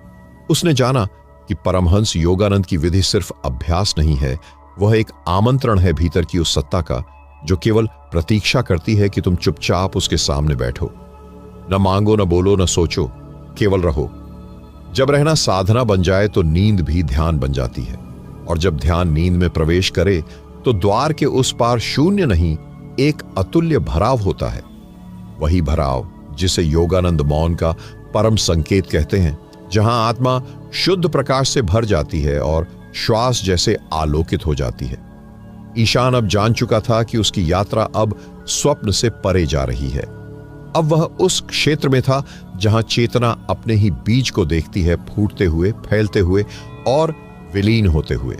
उसने जाना कि परमहंस योगानंद की विधि सिर्फ अभ्यास नहीं है, वह एक आमंत्रण है भीतर की उस सत्ता का जो केवल प्रतीक्षा करती है कि तुम चुपचाप उसके सामने बैठो। न मांगो, न बोलो, न सोचो, केवल रहो। जब रहना साधना बन जाए तो नींद भी ध्यान बन जाती है, और जब ध्यान नींद में प्रवेश करे तो द्वार के उस पार शून्य नहीं, एक अतुल्य भराव होता है। वही भराव जिसे योगानंद मौन का परम संकेत कहते हैं, जहां आत्मा शुद्ध प्रकाश से भर जाती है और श्वास जैसे आलोकित हो जाती है। ईशान अब जान चुका था कि उसकी यात्रा अब स्वप्न से परे जा रही है। अब वह उस क्षेत्र में था जहां चेतना अपने ही बीज को देखती है फूटते हुए, फैलते हुए और विलीन होते हुए।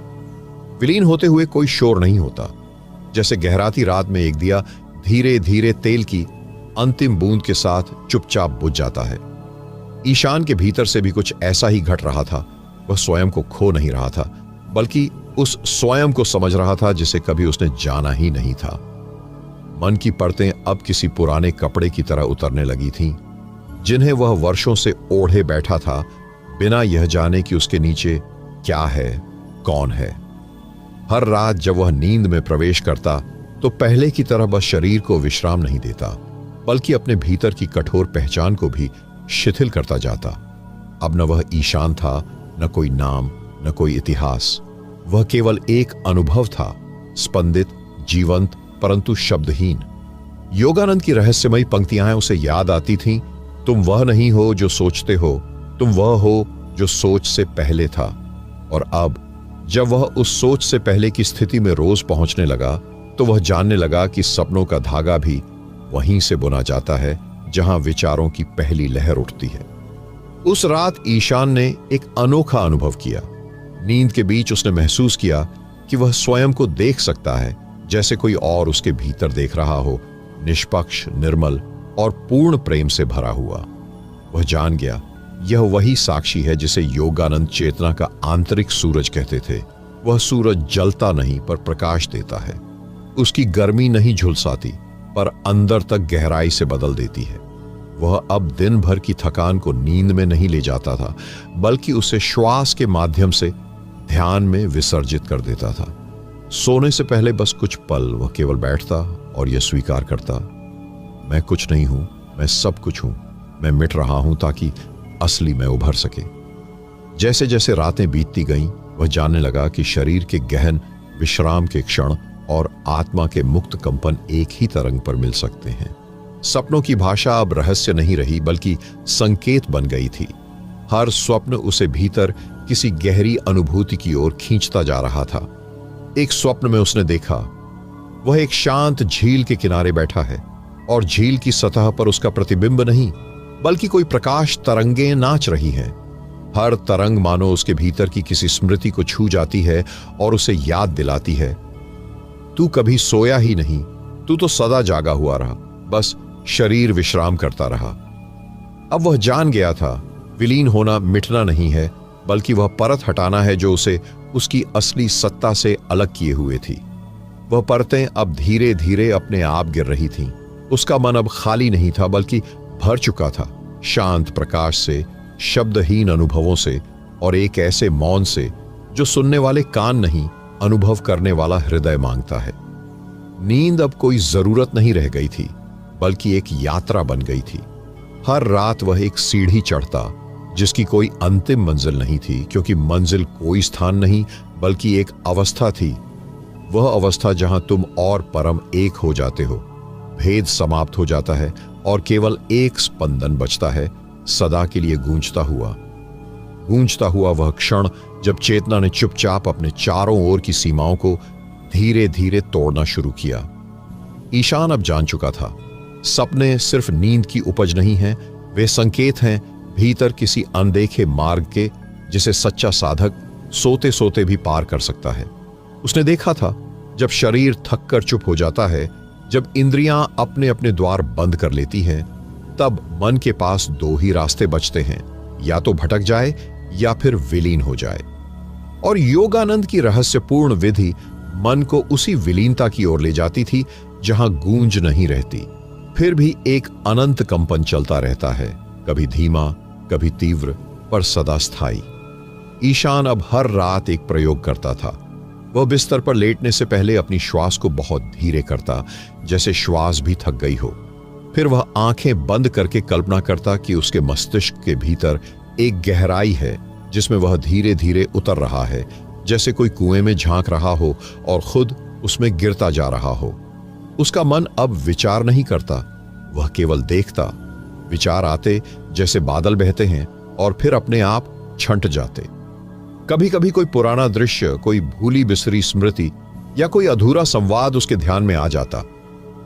विलीन होते हुए कोई शोर नहीं होता, जैसे गहराती रात में एक दिया धीरे धीरे तेल की अंतिम बूंद के साथ चुपचाप बुझ जाता है। ईशान के भीतर से भी कुछ ऐसा ही घट रहा था। वह स्वयं को खो नहीं रहा था, बल्कि उस स्वयं को समझ रहा था जिसे कभी उसने जाना ही नहीं था। मन की परतें अब किसी पुराने कपड़े की तरह उतरने लगी थीं, जिन्हें वह वर्षों से ओढ़े बैठा था, बिना यह जाने कि उसके नीचे क्या है, कौन है। हर रात जब वह नींद में प्रवेश करता तो पहले की तरह बस शरीर को विश्राम नहीं देता, बल्कि अपने भीतर की कठोर पहचान को भी शिथिल करता जाता। अब न वह ईशान था, न कोई नाम, न कोई इतिहास। वह केवल एक अनुभव था, स्पंदित, जीवंत, परंतु शब्दहीन। योगानंद की रहस्यमयी पंक्तियां उसे याद आती थीं। तुम वह नहीं हो जो सोचते हो, तुम वह हो जो सोच से पहले था। और अब जब वह उस सोच से पहले की स्थिति में रोज पहुंचने लगा, तो वह जानने लगा कि सपनों का धागा भी वहीं से बुना जाता है जहां विचारों की पहली लहर उठती है। उस रात ईशान ने एक अनोखा अनुभव किया। नींद के बीच उसने महसूस किया कि वह स्वयं को देख सकता है, जैसे कोई और उसके भीतर देख रहा हो, निष्पक्ष, निर्मल और पूर्ण प्रेम से भरा हुआ। वह जान गया, यह वही साक्षी है जिसे योगानंद चेतना का आंतरिक सूरज कहते थे। वह सूरज जलता नहीं पर प्रकाश देता है। उसकी गर्मी नहीं झुलसाती पर अंदर तक गहराई से बदल देती है। वह अब दिन भर की थकान को नींद में नहीं ले जाता था, बल्कि उसे श्वास के माध्यम से ध्यान में विसर्जित कर देता था। सोने से पहले बस कुछ पल वह केवल बैठता और यह स्वीकार करता, मैं कुछ नहीं हूं, मैं सब कुछ हूं। मैं मिट रहा हूं ताकि असली मैं उभर सके। जैसे जैसे रातें बीतती गईं, वह जानने लगा कि शरीर के गहन विश्राम के क्षण और आत्मा के मुक्त कंपन एक ही तरंग पर मिल सकते हैं। सपनों की भाषा अब रहस्य नहीं रही, बल्कि संकेत बन गई थी। हर स्वप्न उसे भीतर किसी गहरी अनुभूति की ओर खींचता जा रहा था। एक स्वप्न में उसने देखा, वह एक शांत झील के किनारे बैठा है और झील की सतह पर उसका प्रतिबिंब नहीं, बल्कि कोई प्रकाश तरंगें नाच रही हैं। हर तरंग मानो उसके भीतर की किसी स्मृति को छू जाती है और उसे याद दिलाती है, तू कभी सोया ही नहीं, तू तो सदा जागा हुआ रहा, बस शरीर विश्राम करता रहा। अब वह जान गया था, विलीन होना मिटना नहीं है, बल्कि वह परत हटाना है जो उसे उसकी असली सत्ता से अलग किए हुए थी। वह परतें अब धीरे धीरे अपने आप गिर रही थीं। उसका मन अब खाली नहीं था, बल्कि भर चुका था, शांत प्रकाश से, शब्दहीन अनुभवों से और एक ऐसे मौन से जो सुनने वाले कान नहीं, अनुभव करने वाला हृदय मांगता है। नींद अब कोई जरूरत नहीं रह गई थी, बल्कि एक यात्रा बन गई थी। हर रात वह एक सीढ़ी चढ़ता जिसकी कोई अंतिम मंजिल नहीं थी, क्योंकि मंजिल कोई स्थान नहीं बल्कि एक अवस्था थी। वह अवस्था जहां तुम और परम एक हो जाते हो, भेद समाप्त हो जाता है और केवल एक स्पंदन बचता है, सदा के लिए गूंजता हुआ वह क्षण जब चेतना ने चुपचाप अपने चारों ओर की सीमाओं को धीरे धीरे तोड़ना शुरू किया। ईशान अब जान चुका था, सपने सिर्फ नींद की उपज नहीं हैं, वे संकेत हैं भीतर किसी अनदेखे मार्ग के, जिसे सच्चा साधक सोते सोते भी पार कर सकता है। उसने देखा था, जब शरीर थक कर चुप हो जाता है, जब इंद्रियां अपने अपने द्वार बंद कर लेती हैं, तब मन के पास दो ही रास्ते बचते हैं, या तो भटक जाए या फिर विलीन हो जाए। और योगानंद की रहस्यपूर्ण विधि मन को उसी विलीनता की ओर ले जाती थी जहां गूंज नहीं रहती, फिर भी एक अनंत कंपन चलता रहता है, कभी धीमा, कभी तीव्र, पर सदा स्थायी। ईशान अब हर रात एक प्रयोग करता था। वह बिस्तर पर लेटने से पहले अपनी श्वास को बहुत धीरे करता, जैसे श्वास भी थक गई हो। फिर वह आंखें बंद करके कल्पना करता कि उसके मस्तिष्क के भीतर एक गहराई है जिसमें वह धीरे धीरे उतर रहा है, जैसे कोई कुएं में झांक रहा हो और खुद उसमें गिरता जा रहा हो। उसका मन अब विचार नहीं करता, वह केवल देखता। विचार आते जैसे बादल बहते हैं और फिर अपने आप छंट जाते। कभी कभी कोई पुराना दृश्य, कोई भूली बिसरी स्मृति या कोई अधूरा संवाद उसके ध्यान में आ जाता,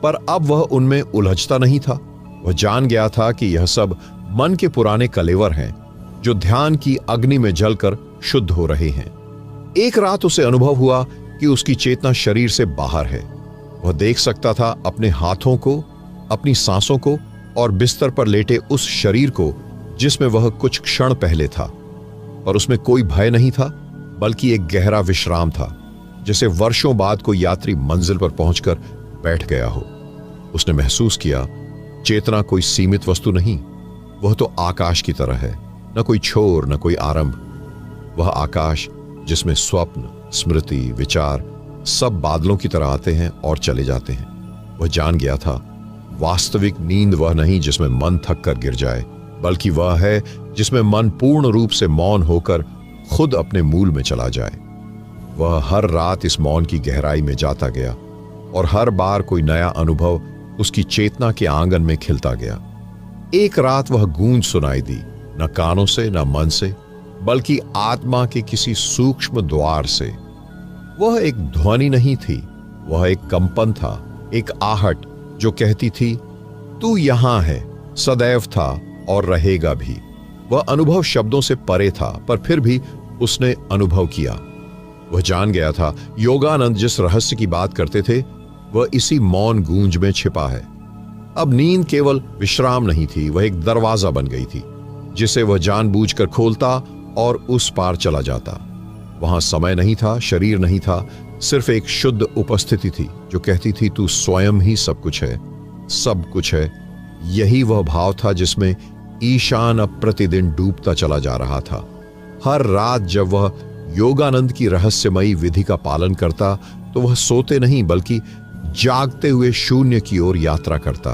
पर अब वह उनमें उलझता नहीं था। वह जान गया था कि यह सब मन के पुराने कलेवर हैं जो ध्यान की अग्नि में जलकर शुद्ध हो रहे हैं। एक रात उसे अनुभव हुआ कि उसकी चेतना शरीर से बाहर है। वह देख सकता था अपने हाथों को, अपनी सांसों को और बिस्तर पर लेटे उस शरीर को जिसमें वह कुछ क्षण पहले था। पर उसमें कोई भय नहीं था, बल्कि एक गहरा विश्राम था, जैसे वर्षों बाद कोई यात्री मंजिल पर पहुंचकर बैठ गया हो। उसने महसूस किया, चेतना कोई सीमित वस्तु नहीं, वह तो आकाश की तरह है, न कोई छोर न कोई आरंभ। वह आकाश जिसमें स्वप्न, स्मृति, विचार सब बादलों की तरह आते हैं और चले जाते हैं। वह जान गया था, वास्तविक नींद वह नहीं जिसमें मन थक कर गिर जाए, बल्कि वह है जिसमें मन पूर्ण रूप से मौन होकर खुद अपने मूल में चला जाए। वह हर रात इस मौन की गहराई में जाता गया और हर बार कोई नया अनुभव उसकी चेतना के आंगन में खिलता गया। एक रात वह गूंज सुनाई दी, न कानों से न मन से, बल्कि आत्मा के किसी सूक्ष्म द्वार से। वह एक ध्वनि नहीं थी, वह एक कंपन था, एक आहट जो कहती थी, तू यहां है, सदैव था और रहेगा भी। वह अनुभव शब्दों से परे था, पर फिर भी उसने अनुभव किया। वह जान गया था, योगानंद जिस रहस्य की बात करते थे वह इसी मौन गूंज में छिपा है। अब नींद केवल विश्राम नहीं थी, वह एक दरवाजा बन गई थी जिसे वह जानबूझकर खोलता और उस पार चला जाता। वहां समय नहीं था, शरीर नहीं था, सिर्फ एक शुद्ध उपस्थिति थी जो कहती थी, तू स्वयं ही सब कुछ है, सब कुछ है। यही वह भाव था जिसमें ईशान अब प्रतिदिन डूबता चला जा रहा था। हर रात जब वह योगानंद की रहस्यमयी विधि का पालन करता तो वह सोते नहीं बल्कि जागते हुए शून्य की ओर यात्रा करता।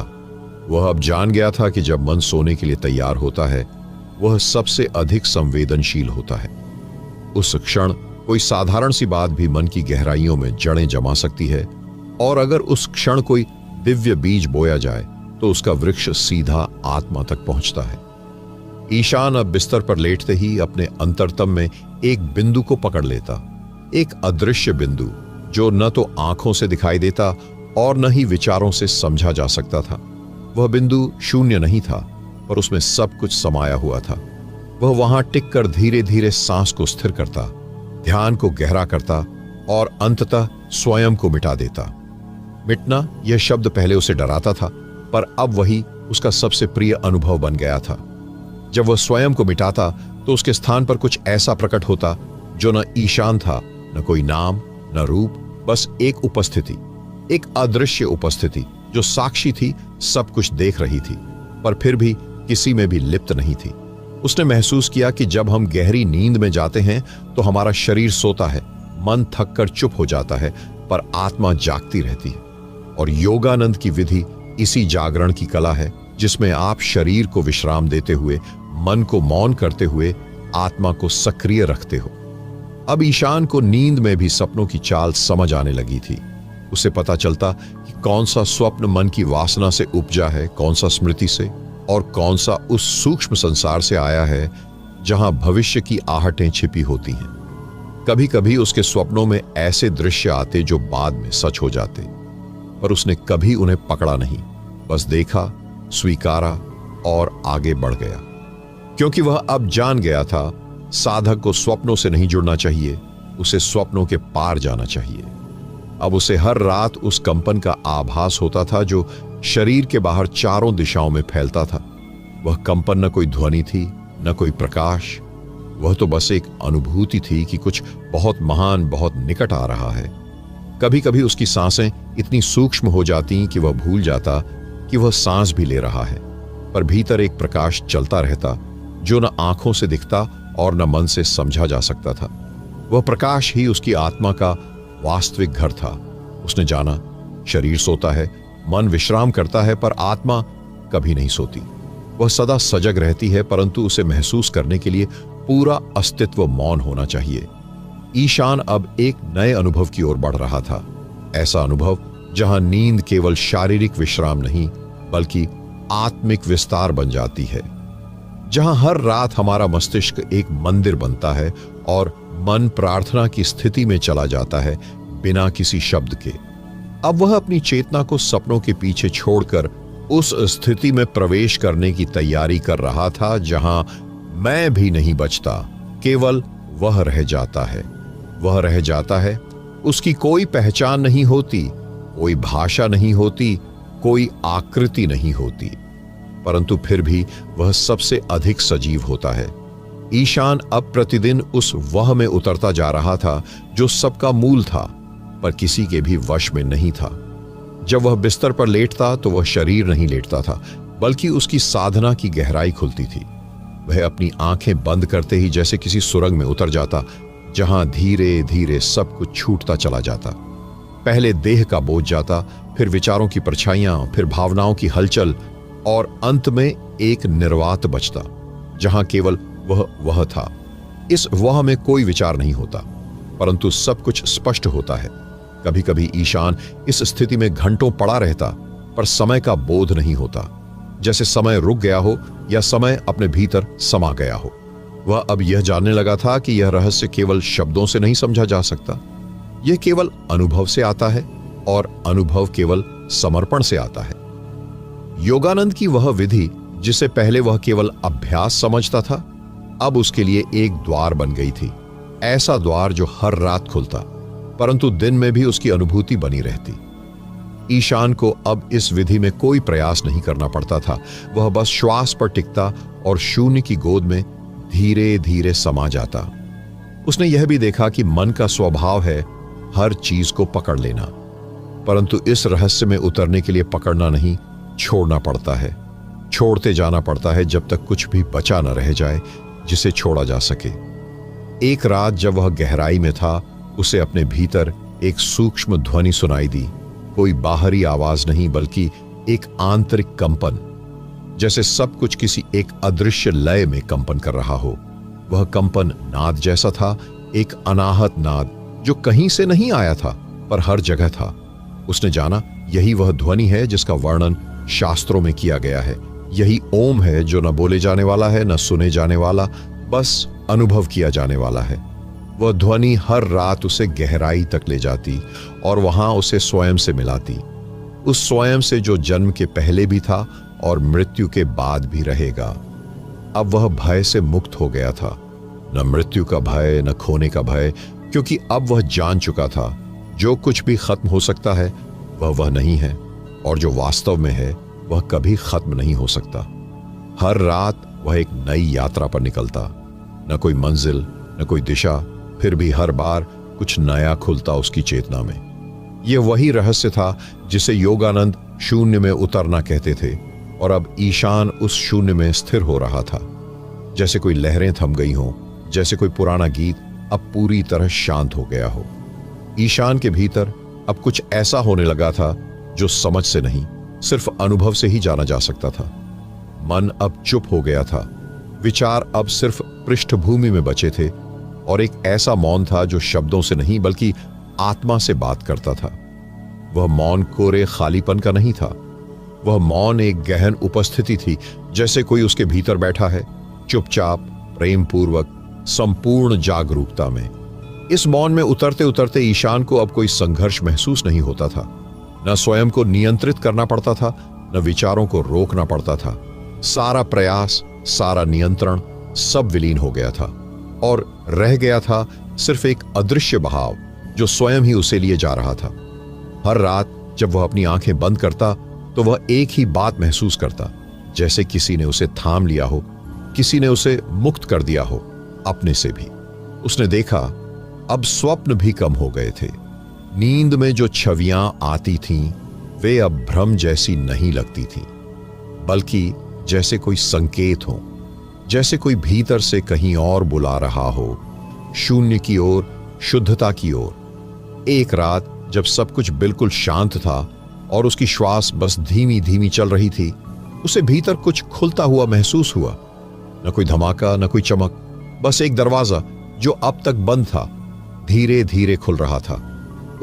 वह अब जान गया था कि जब मन सोने के लिए तैयार होता है वह सबसे अधिक संवेदनशील होता है। उस क्षण कोई साधारण सी बात भी मन की गहराइयों में जड़ें जमा सकती है, और अगर उस क्षण कोई दिव्य बीज बोया जाए तो उसका वृक्ष सीधा आत्मा तक पहुंचता है। ईशान अब बिस्तर पर लेटते ही अपने अंतरतम में एक बिंदु को पकड़ लेता, एक अदृश्य बिंदु जो न तो आंखों से दिखाई देता और न ही विचारों से समझा जा सकता था। वह बिंदु शून्य नहीं था, पर उसमें सब कुछ समाया हुआ था। वह वहां टिककर धीरे धीरे सांस को स्थिर करता, ध्यान को गहरा करता और अंततः स्वयं को मिटा देता। मिटना यह शब्द पहले उसे डराता था, पर अब वही उसका सबसे प्रिय अनुभव बन गया था। जब वह स्वयं को मिटाता तो उसके स्थान पर कुछ ऐसा प्रकट होता जो न ईशान था, न कोई नाम, न रूप, बस एक उपस्थिति, एक अदृश्य उपस्थिति जो साक्षी थी, सब कुछ देख रही थी, पर फिर भी किसी में भी लिप्त नहीं थी। उसने महसूस किया कि जब हम गहरी नींद में जाते हैं तो हमारा शरीर सोता है, मन थक कर चुप हो जाता है, पर आत्मा जागती रहती है। और योगानंद की विधि इसी जागरण की कला है जिसमें आप शरीर को विश्राम देते हुए, मन को मौन करते हुए आत्मा को सक्रिय रखते हो। अब ईशान को नींद में भी सपनों की चाल समझ आने लगी थी। उसे पता चलता कि कौन सा स्वप्न मन की वासना से उपजा है, कौन सा स्मृति से, और कौन सा उस सूक्ष्म संसार से आया है जहां भविष्य की आहटें छिपी होती हैं। कभी कभी उसके स्वप्नों में ऐसे दृश्य आते जो बाद में सच हो जाते, पर उसने कभी उन्हें पकड़ा नहीं, बस देखा, स्वीकारा और आगे बढ़ गया। क्योंकि वह अब जान गया था, साधक को स्वप्नों से नहीं जुड़ना चाहिए, उसे स्वप्नों के पार जाना चाहिए। अब उसे हर रात उस कंपन का आभास होता था जो शरीर के बाहर चारों दिशाओं में फैलता था। वह कंपन न कोई ध्वनि थी, न कोई प्रकाश, वह तो बस एक अनुभूति थी कि कुछ बहुत महान, बहुत निकट आ रहा है। कभी कभी उसकी सांसें इतनी सूक्ष्म हो जाती कि वह भूल जाता कि वह सांस भी ले रहा है, पर भीतर एक प्रकाश चलता रहता जो न आंखों से दिखता और न मन से समझा जा सकता था। वह प्रकाश ही उसकी आत्मा का वास्तविक घर था। उसने जाना, शरीर सोता है, मन विश्राम करता है, पर आत्मा कभी नहीं सोती। वह सदा सजग रहती है, परंतु उसे महसूस करने के लिए पूरा अस्तित्व मौन होना चाहिए। ईशान अब एक नए अनुभव की ओर बढ़ रहा था, ऐसा अनुभव जहां नींद केवल शारीरिक विश्राम नहीं बल्कि आत्मिक विस्तार बन जाती है, जहां हर रात हमारा मस्तिष्क एक मंदिर बनता है और मन प्रार्थना की स्थिति में चला जाता है बिना किसी शब्द के। अब वह अपनी चेतना को सपनों के पीछे छोड़कर उस स्थिति में प्रवेश करने की तैयारी कर रहा था जहां मैं भी नहीं बचता, केवल वह रह जाता है। वह रह जाता है, उसकी कोई पहचान नहीं होती, कोई भाषा नहीं होती, कोई आकृति नहीं होती, परंतु फिर भी वह सबसे अधिक सजीव होता है। ईशान अब प्रतिदिन उस वह में उतरता जा रहा था जो सबका मूल था, पर किसी के भी वश में नहीं था, जब वह बिस्तर पर लेटता तो वह शरीर नहीं लेटता था, बल्कि उसकी साधना की गहराई खुलती थी। वह अपनी आंखें बंद करते ही जैसे किसी सुरंग में उतर जाता, जहां धीरे धीरे सब कुछ छूटता चला जाता। पहले देह का बोझ जाता, फिर विचारों की परछाइयां, फिर भावनाओं की हलचल, और अंत में एक निर्वात बचता, जहां केवल वह था। इस वह में कोई विचार नहीं होता, परंतु सब कुछ स्पष्ट होता है। कभी कभी ईशान इस स्थिति में घंटों पड़ा रहता, पर समय का बोध नहीं होता, जैसे समय रुक गया हो या समय अपने भीतर समा गया हो। वह अब यह जानने लगा था कि यह रहस्य केवल शब्दों से नहीं समझा जा सकता। यह केवल अनुभव से आता है, और अनुभव केवल समर्पण से आता है। योगानंद की वह विधि, जिसे पहले वह केवल अभ्यास समझता था, अब उसके लिए एक द्वार बन गई थी। ऐसा द्वार जो हर रात खुलता, परंतु दिन में भी उसकी अनुभूति बनी रहती। ईशान को अब इस विधि में कोई प्रयास नहीं करना पड़ता था। वह बस श्वास पर टिकता और शून्य की गोद में धीरे धीरे समा जाता। उसने यह भी देखा कि मन का स्वभाव है हर चीज को पकड़ लेना, परंतु इस रहस्य में उतरने के लिए पकड़ना नहीं, छोड़ना पड़ता है। छोड़ते जाना पड़ता है जब तक कुछ भी बचा न रह जाए जिसे छोड़ा जा सके। एक रात जब वह गहराई में था, उसे अपने भीतर एक सूक्ष्म ध्वनि सुनाई दी। कोई बाहरी आवाज नहीं, बल्कि एक आंतरिक कंपन, जैसे सब कुछ किसी एक अदृश्य लय में कंपन कर रहा हो। वह कंपन नाद जैसा था, एक अनाहत नाद जो कहीं से नहीं आया था, पर हर जगह था। उसने जाना यही वह ध्वनि है जिसका वर्णन शास्त्रों में किया गया है। यही ओम है जो न बोले जाने वाला है, न सुने जाने वाला, बस अनुभव किया जाने वाला है। वह ध्वनि हर रात उसे गहराई तक ले जाती और वहां उसे स्वयं से मिलाती, उस स्वयं से जो जन्म के पहले भी था और मृत्यु के बाद भी रहेगा। अब वह भय से मुक्त हो गया था, न मृत्यु का भय, न खोने का भय, क्योंकि अब वह जान चुका था जो कुछ भी खत्म हो सकता है वह नहीं है, और जो वास्तव में है वह कभी खत्म नहीं हो सकता। हर रात वह एक नई यात्रा पर निकलता, न कोई मंजिल, न कोई दिशा, फिर भी हर बार कुछ नया खुलता उसकी चेतना में। यह वही रहस्य था जिसे योगानंद शून्य में उतरना कहते थे, और अब ईशान उस शून्य में स्थिर हो रहा था। जैसे कोई लहरें थम गई हों, जैसे कोई पुराना गीत अब पूरी तरह शांत हो गया हो। ईशान के भीतर अब कुछ ऐसा होने लगा था जो समझ से नहीं, सिर्फ अनुभव से ही जाना जा सकता था। मन अब चुप हो गया था, विचार अब सिर्फ पृष्ठभूमि में बचे थे, और एक ऐसा मौन था जो शब्दों से नहीं बल्कि आत्मा से बात करता था। वह मौन कोरे खालीपन का नहीं था, वह मौन एक गहन उपस्थिति थी, जैसे कोई उसके भीतर बैठा है, चुपचाप, प्रेम पूर्वक, संपूर्ण जागरूकता में। इस मौन में उतरते उतरते ईशान को अब कोई संघर्ष महसूस नहीं होता था। न स्वयं को नियंत्रित करना पड़ता था, न विचारों को रोकना पड़ता था। सारा प्रयास, सारा नियंत्रण सब विलीन हो गया था, और रह गया था सिर्फ एक अदृश्य बहाव जो स्वयं ही उसे लिए जा रहा था। हर रात जब वह अपनी आंखें बंद करता तो वह एक ही बात महसूस करता, जैसे किसी ने उसे थाम लिया हो, किसी ने उसे मुक्त कर दिया हो, अपने से भी। उसने देखा अब स्वप्न भी कम हो गए थे। नींद में जो छवियां आती थीं वे अब भ्रम जैसी नहीं लगती थीं, बल्कि जैसे कोई संकेत हो, जैसे कोई भीतर से कहीं और बुला रहा हो, शून्य की ओर, शुद्धता की ओर। एक रात जब सब कुछ बिल्कुल शांत था और उसकी श्वास बस धीमी धीमी चल रही थी, उसे भीतर कुछ खुलता हुआ महसूस हुआ। न कोई धमाका, न कोई चमक, बस एक दरवाजा जो अब तक बंद था धीरे धीरे खुल रहा था।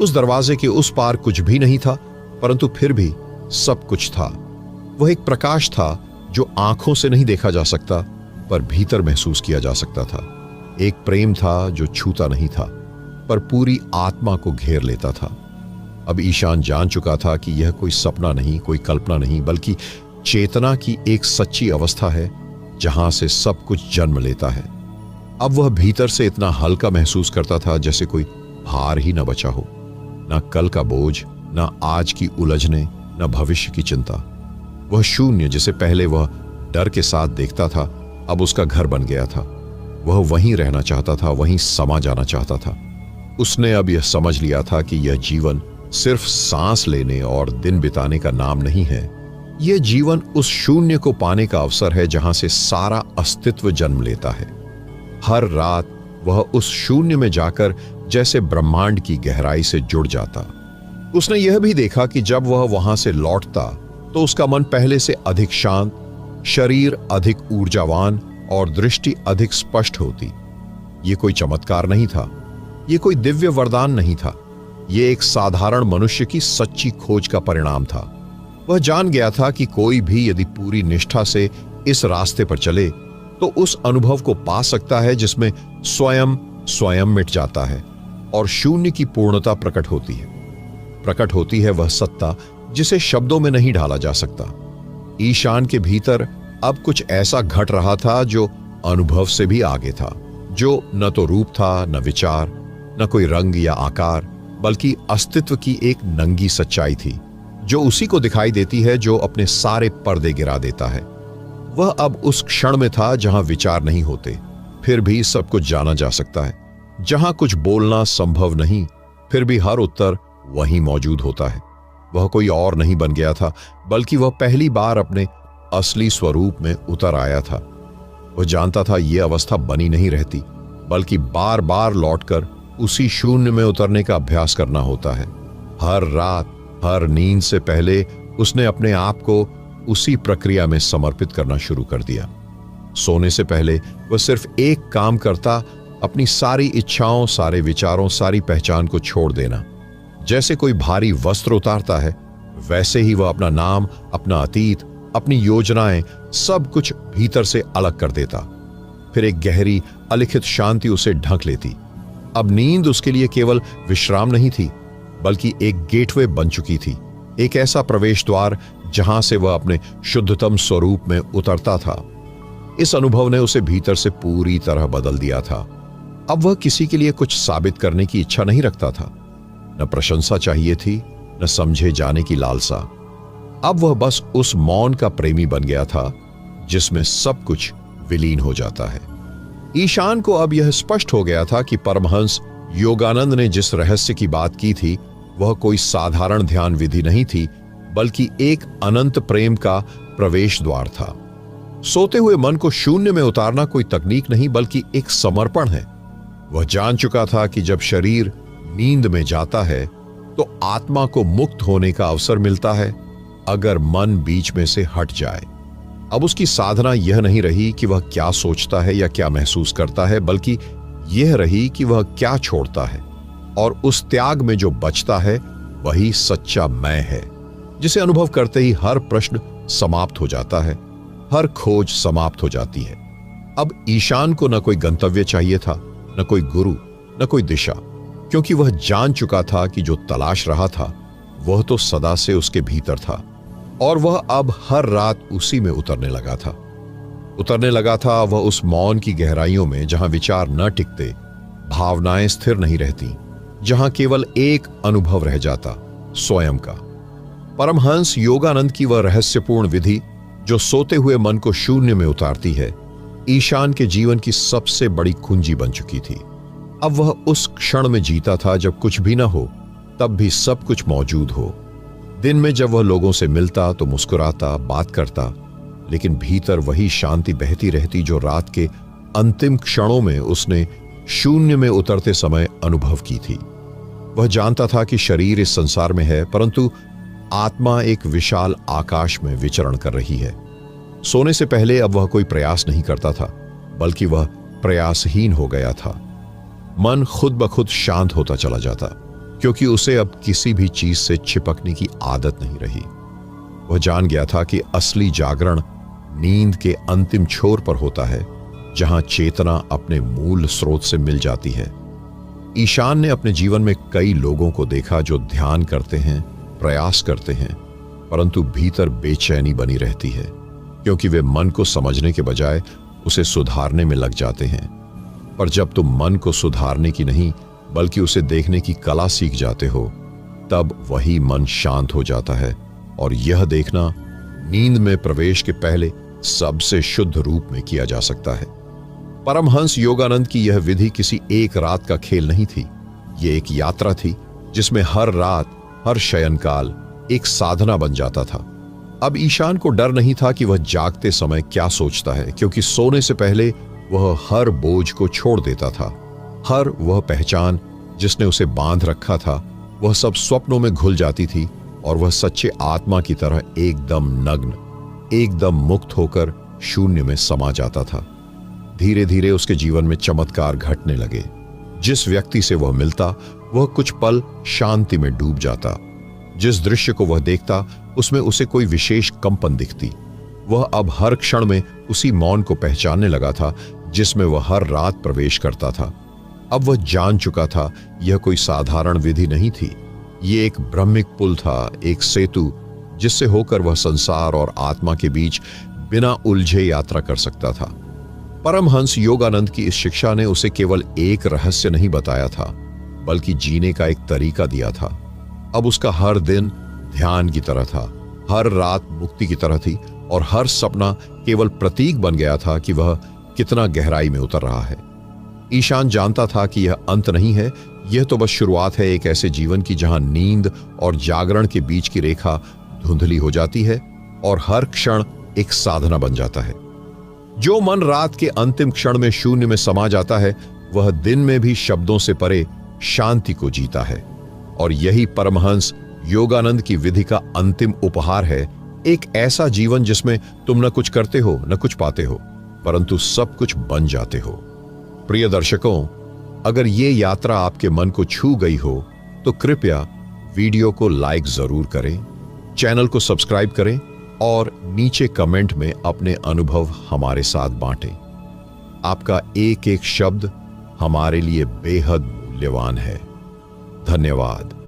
उस दरवाजे के उस पार कुछ भी नहीं था, परंतु फिर भी सब कुछ था। वह एक प्रकाश था जो आंखों से नहीं देखा जा सकता, पर भीतर महसूस किया जा सकता था। एक प्रेम था जो छूता नहीं था, पर पूरी आत्मा को घेर लेता था। अब ईशान जान चुका था कि यह कोई सपना नहीं, कोई कल्पना नहीं, बल्कि चेतना की एक सच्ची अवस्था है जहां से सब कुछ जन्म लेता है। अब वह भीतर से इतना हल्का महसूस करता था जैसे कोई भार ही न बचा हो, न कल का बोझ, न आज की उलझने, न भविष्य की चिंता। वह शून्य जिसे पहले वह डर के साथ देखता था, अब उसका घर बन गया था। वह वहीं रहना चाहता था, वहीं समा जाना चाहता था। उसने अब यह समझ लिया था कि यह जीवन सिर्फ सांस लेने और दिन बिताने का नाम नहीं है। यह जीवन उस शून्य को पाने का अवसर है जहां से सारा अस्तित्व जन्म लेता है। हर रात वह उस शून्य में जाकर जैसे ब्रह्मांड की गहराई से जुड़ जाता। उसने यह भी देखा कि जब वह वहां से लौटता तो उसका मन पहले से अधिक शांत, शरीर अधिक ऊर्जावान और दृष्टि अधिक स्पष्ट होती। ये कोई चमत्कार नहीं था, ये कोई दिव्य वरदान नहीं था, ये एक साधारण मनुष्य की सच्ची खोज का परिणाम था। वह जान गया था कि कोई भी यदि पूरी निष्ठा से इस रास्ते पर चले तो उस अनुभव को पा सकता है जिसमें स्वयं मिट जाता है और शून्य की पूर्णता प्रकट होती है। प्रकट होती है वह सत्ता जिसे शब्दों में नहीं ढाला जा सकता। ईशान के भीतर अब कुछ ऐसा घट रहा था जो अनुभव से भी आगे था, जो न तो रूप था, न विचार, न कोई रंग या आकार, बल्कि अस्तित्व की एक नंगी सच्चाई थी जो उसी को दिखाई देती है जो अपने सारे पर्दे गिरा देता है। वह अब उस क्षण में था जहां विचार नहीं होते, फिर भी सब कुछ जाना जा सकता है, जहां कुछ बोलना संभव नहीं, फिर भी हर उत्तर वहीं मौजूद होता है। वह कोई और नहीं बन गया था, बल्कि वह पहली बार अपने असली स्वरूप में उतर आया था। वह जानता था यह अवस्था बनी नहीं रहती, बल्कि बार बार लौटकर उसी शून्य में उतरने का अभ्यास करना होता है। हर रात, हर नींद से पहले उसने अपने आप को उसी प्रक्रिया में समर्पित करना शुरू कर दिया। सोने से पहले वह सिर्फ एक काम करता, अपनी सारी इच्छाओं, सारे विचारों, सारी पहचान को छोड़ देना। जैसे कोई भारी वस्त्र उतारता है, वैसे ही वह अपना नाम, अपना अतीत, अपनी योजनाएं, सब कुछ भीतर से अलग कर देता। फिर एक गहरी अलिखित शांति उसे ढक लेती। अब नींद उसके लिए केवल विश्राम नहीं थी, बल्कि एक गेटवे बन चुकी थी, एक ऐसा प्रवेश द्वार जहां से वह अपने शुद्धतम स्वरूप में उतरता था। इस अनुभव ने उसे भीतर से पूरी तरह बदल दिया था। अब वह किसी के लिए कुछ साबित करने की इच्छा नहीं रखता था, न प्रशंसा चाहिए थी, न समझे जाने की लालसा। अब वह बस उस मौन का प्रेमी बन गया था जिसमें सब कुछ विलीन हो जाता है। ईशान को अब यह स्पष्ट हो गया था कि परमहंस योगानंद ने जिस रहस्य की बात की थी वह कोई साधारण ध्यान विधि नहीं थी, बल्कि एक अनंत प्रेम का प्रवेश द्वार था। सोते हुए मन को शून्य में उतारना कोई तकनीक नहीं, बल्कि एक समर्पण है। वह जान चुका था कि जब शरीर नींद में जाता है तो आत्मा को मुक्त होने का अवसर मिलता है, अगर मन बीच में से हट जाए। अब उसकी साधना यह नहीं रही कि वह क्या सोचता है या क्या महसूस करता है, बल्कि यह रही कि वह क्या छोड़ता है, और उस त्याग में जो बचता है वही सच्चा मैं है, जिसे अनुभव करते ही हर प्रश्न समाप्त हो जाता है, हर खोज समाप्त हो जाती है। अब ईशान को न कोई गंतव्य चाहिए था, न कोई गुरु, न कोई दिशा, क्योंकि वह जान चुका था कि जो तलाश रहा था वह तो सदा से उसके भीतर था, और वह अब हर रात उसी में उतरने लगा था। वह उस मौन की गहराइयों में जहां विचार न टिकते, भावनाएं स्थिर नहीं रहती, जहां केवल एक अनुभव रह जाता, स्वयं का। परमहंस योगानंद की वह रहस्यपूर्ण विधि जो सोते हुए मन को शून्य में उतारती है, ईशान के जीवन की सबसे बड़ी कुंजी बन चुकी थी। अब वह उस क्षण में जीता था जब कुछ भी न हो, तब भी सब कुछ मौजूद हो। दिन में जब वह लोगों से मिलता तो मुस्कुराता, बात करता, लेकिन भीतर वही शांति बहती रहती जो रात के अंतिम क्षणों में उसने शून्य में उतरते समय अनुभव की थी। वह जानता था कि शरीर इस संसार में है, परंतु आत्मा एक विशाल आकाश में विचरण कर रही है। सोने से पहले अब वह कोई प्रयास नहीं करता था, बल्कि वह प्रयासहीन हो गया था। मन खुद ब खुद शांत होता चला जाता, क्योंकि उसे अब किसी भी चीज से चिपकने की आदत नहीं रही। वह जान गया था कि असली जागरण नींद के अंतिम छोर पर होता है, जहां चेतना अपने मूल स्रोत से मिल जाती है। ईशान ने अपने जीवन में कई लोगों को देखा जो ध्यान करते हैं, प्रयास करते हैं, परंतु भीतर बेचैनी बनी रहती है, क्योंकि वे मन को समझने के बजाय उसे सुधारने में लग जाते हैं। पर जब तुम मन को सुधारने की नहीं, बल्कि उसे देखने की कला सीख जाते हो, तब वही मन शांत हो जाता है, और यह देखना नींद में प्रवेश के पहले सबसे शुद्ध रूप में किया जा सकता है। परमहंस योगानंद की यह विधि किसी एक रात का खेल नहीं थी, ये एक यात्रा थी जिसमें हर रात हर शयनकाल एक साधना बन जाता था। अब ईशान को डर नहीं था कि वह जागते समय क्या सोचता है, क्योंकि सोने से पहले वह हर बोझ को छोड़ देता था। हर वह पहचान जिसने उसे बांध रखा था, वह सब स्वप्नों में घुल जाती थी और वह सच्चे आत्मा की तरह एकदम नग्न, एकदम मुक्त होकर शून्य में समा जाता था। धीरे धीरे उसके जीवन में चमत्कार घटने लगे। जिस व्यक्ति से वह मिलता, वह कुछ पल शांति में डूब जाता। जिस दृश्य को वह देखता, उसमें उसे कोई विशेष कंपन दिखती। वह अब हर क्षण में उसी मौन को पहचानने लगा था जिसमें वह हर रात प्रवेश करता था। अब वह जान चुका था, यह कोई साधारण विधि नहीं थी। ये एक ब्रह्मिक पुल था, एक सेतु जिससे होकर वह संसार और आत्मा के बीच बिना उलझे यात्रा कर सकता था। परमहंस योगानंद की इस शिक्षा ने उसे केवल एक रहस्य नहीं बताया था, बल्कि जीने का एक तरीका दिया था। अब उसका हर दिन ध्यान की तरह था, हर रात मुक्ति की तरह थी और हर सपना केवल प्रतीक बन गया था कि वह कितना गहराई में उतर रहा है। ईशान जानता था कि यह अंत नहीं है, यह तो बस शुरुआत है एक ऐसे जीवन की जहां नींद और जागरण के बीच की रेखा धुंधली हो जाती है और हर क्षण एक साधना बन जाता है। जो मन रात के अंतिम क्षण में शून्य में समा जाता है, वह दिन में भी शब्दों से परे शांति को जीता है। और यही परमहंस योगानंद की विधि का अंतिम उपहार है, एक ऐसा जीवन जिसमें तुम न कुछ करते हो न कुछ पाते हो, परंतु सब कुछ बन जाते हो। प्रिय दर्शकों, अगर ये यात्रा आपके मन को छू गई हो तो कृपया वीडियो को लाइक जरूर करें, चैनल को सब्सक्राइब करें और नीचे कमेंट में अपने अनुभव हमारे साथ बांटें। आपका एक एक शब्द हमारे लिए बेहद मूल्यवान है। धन्यवाद।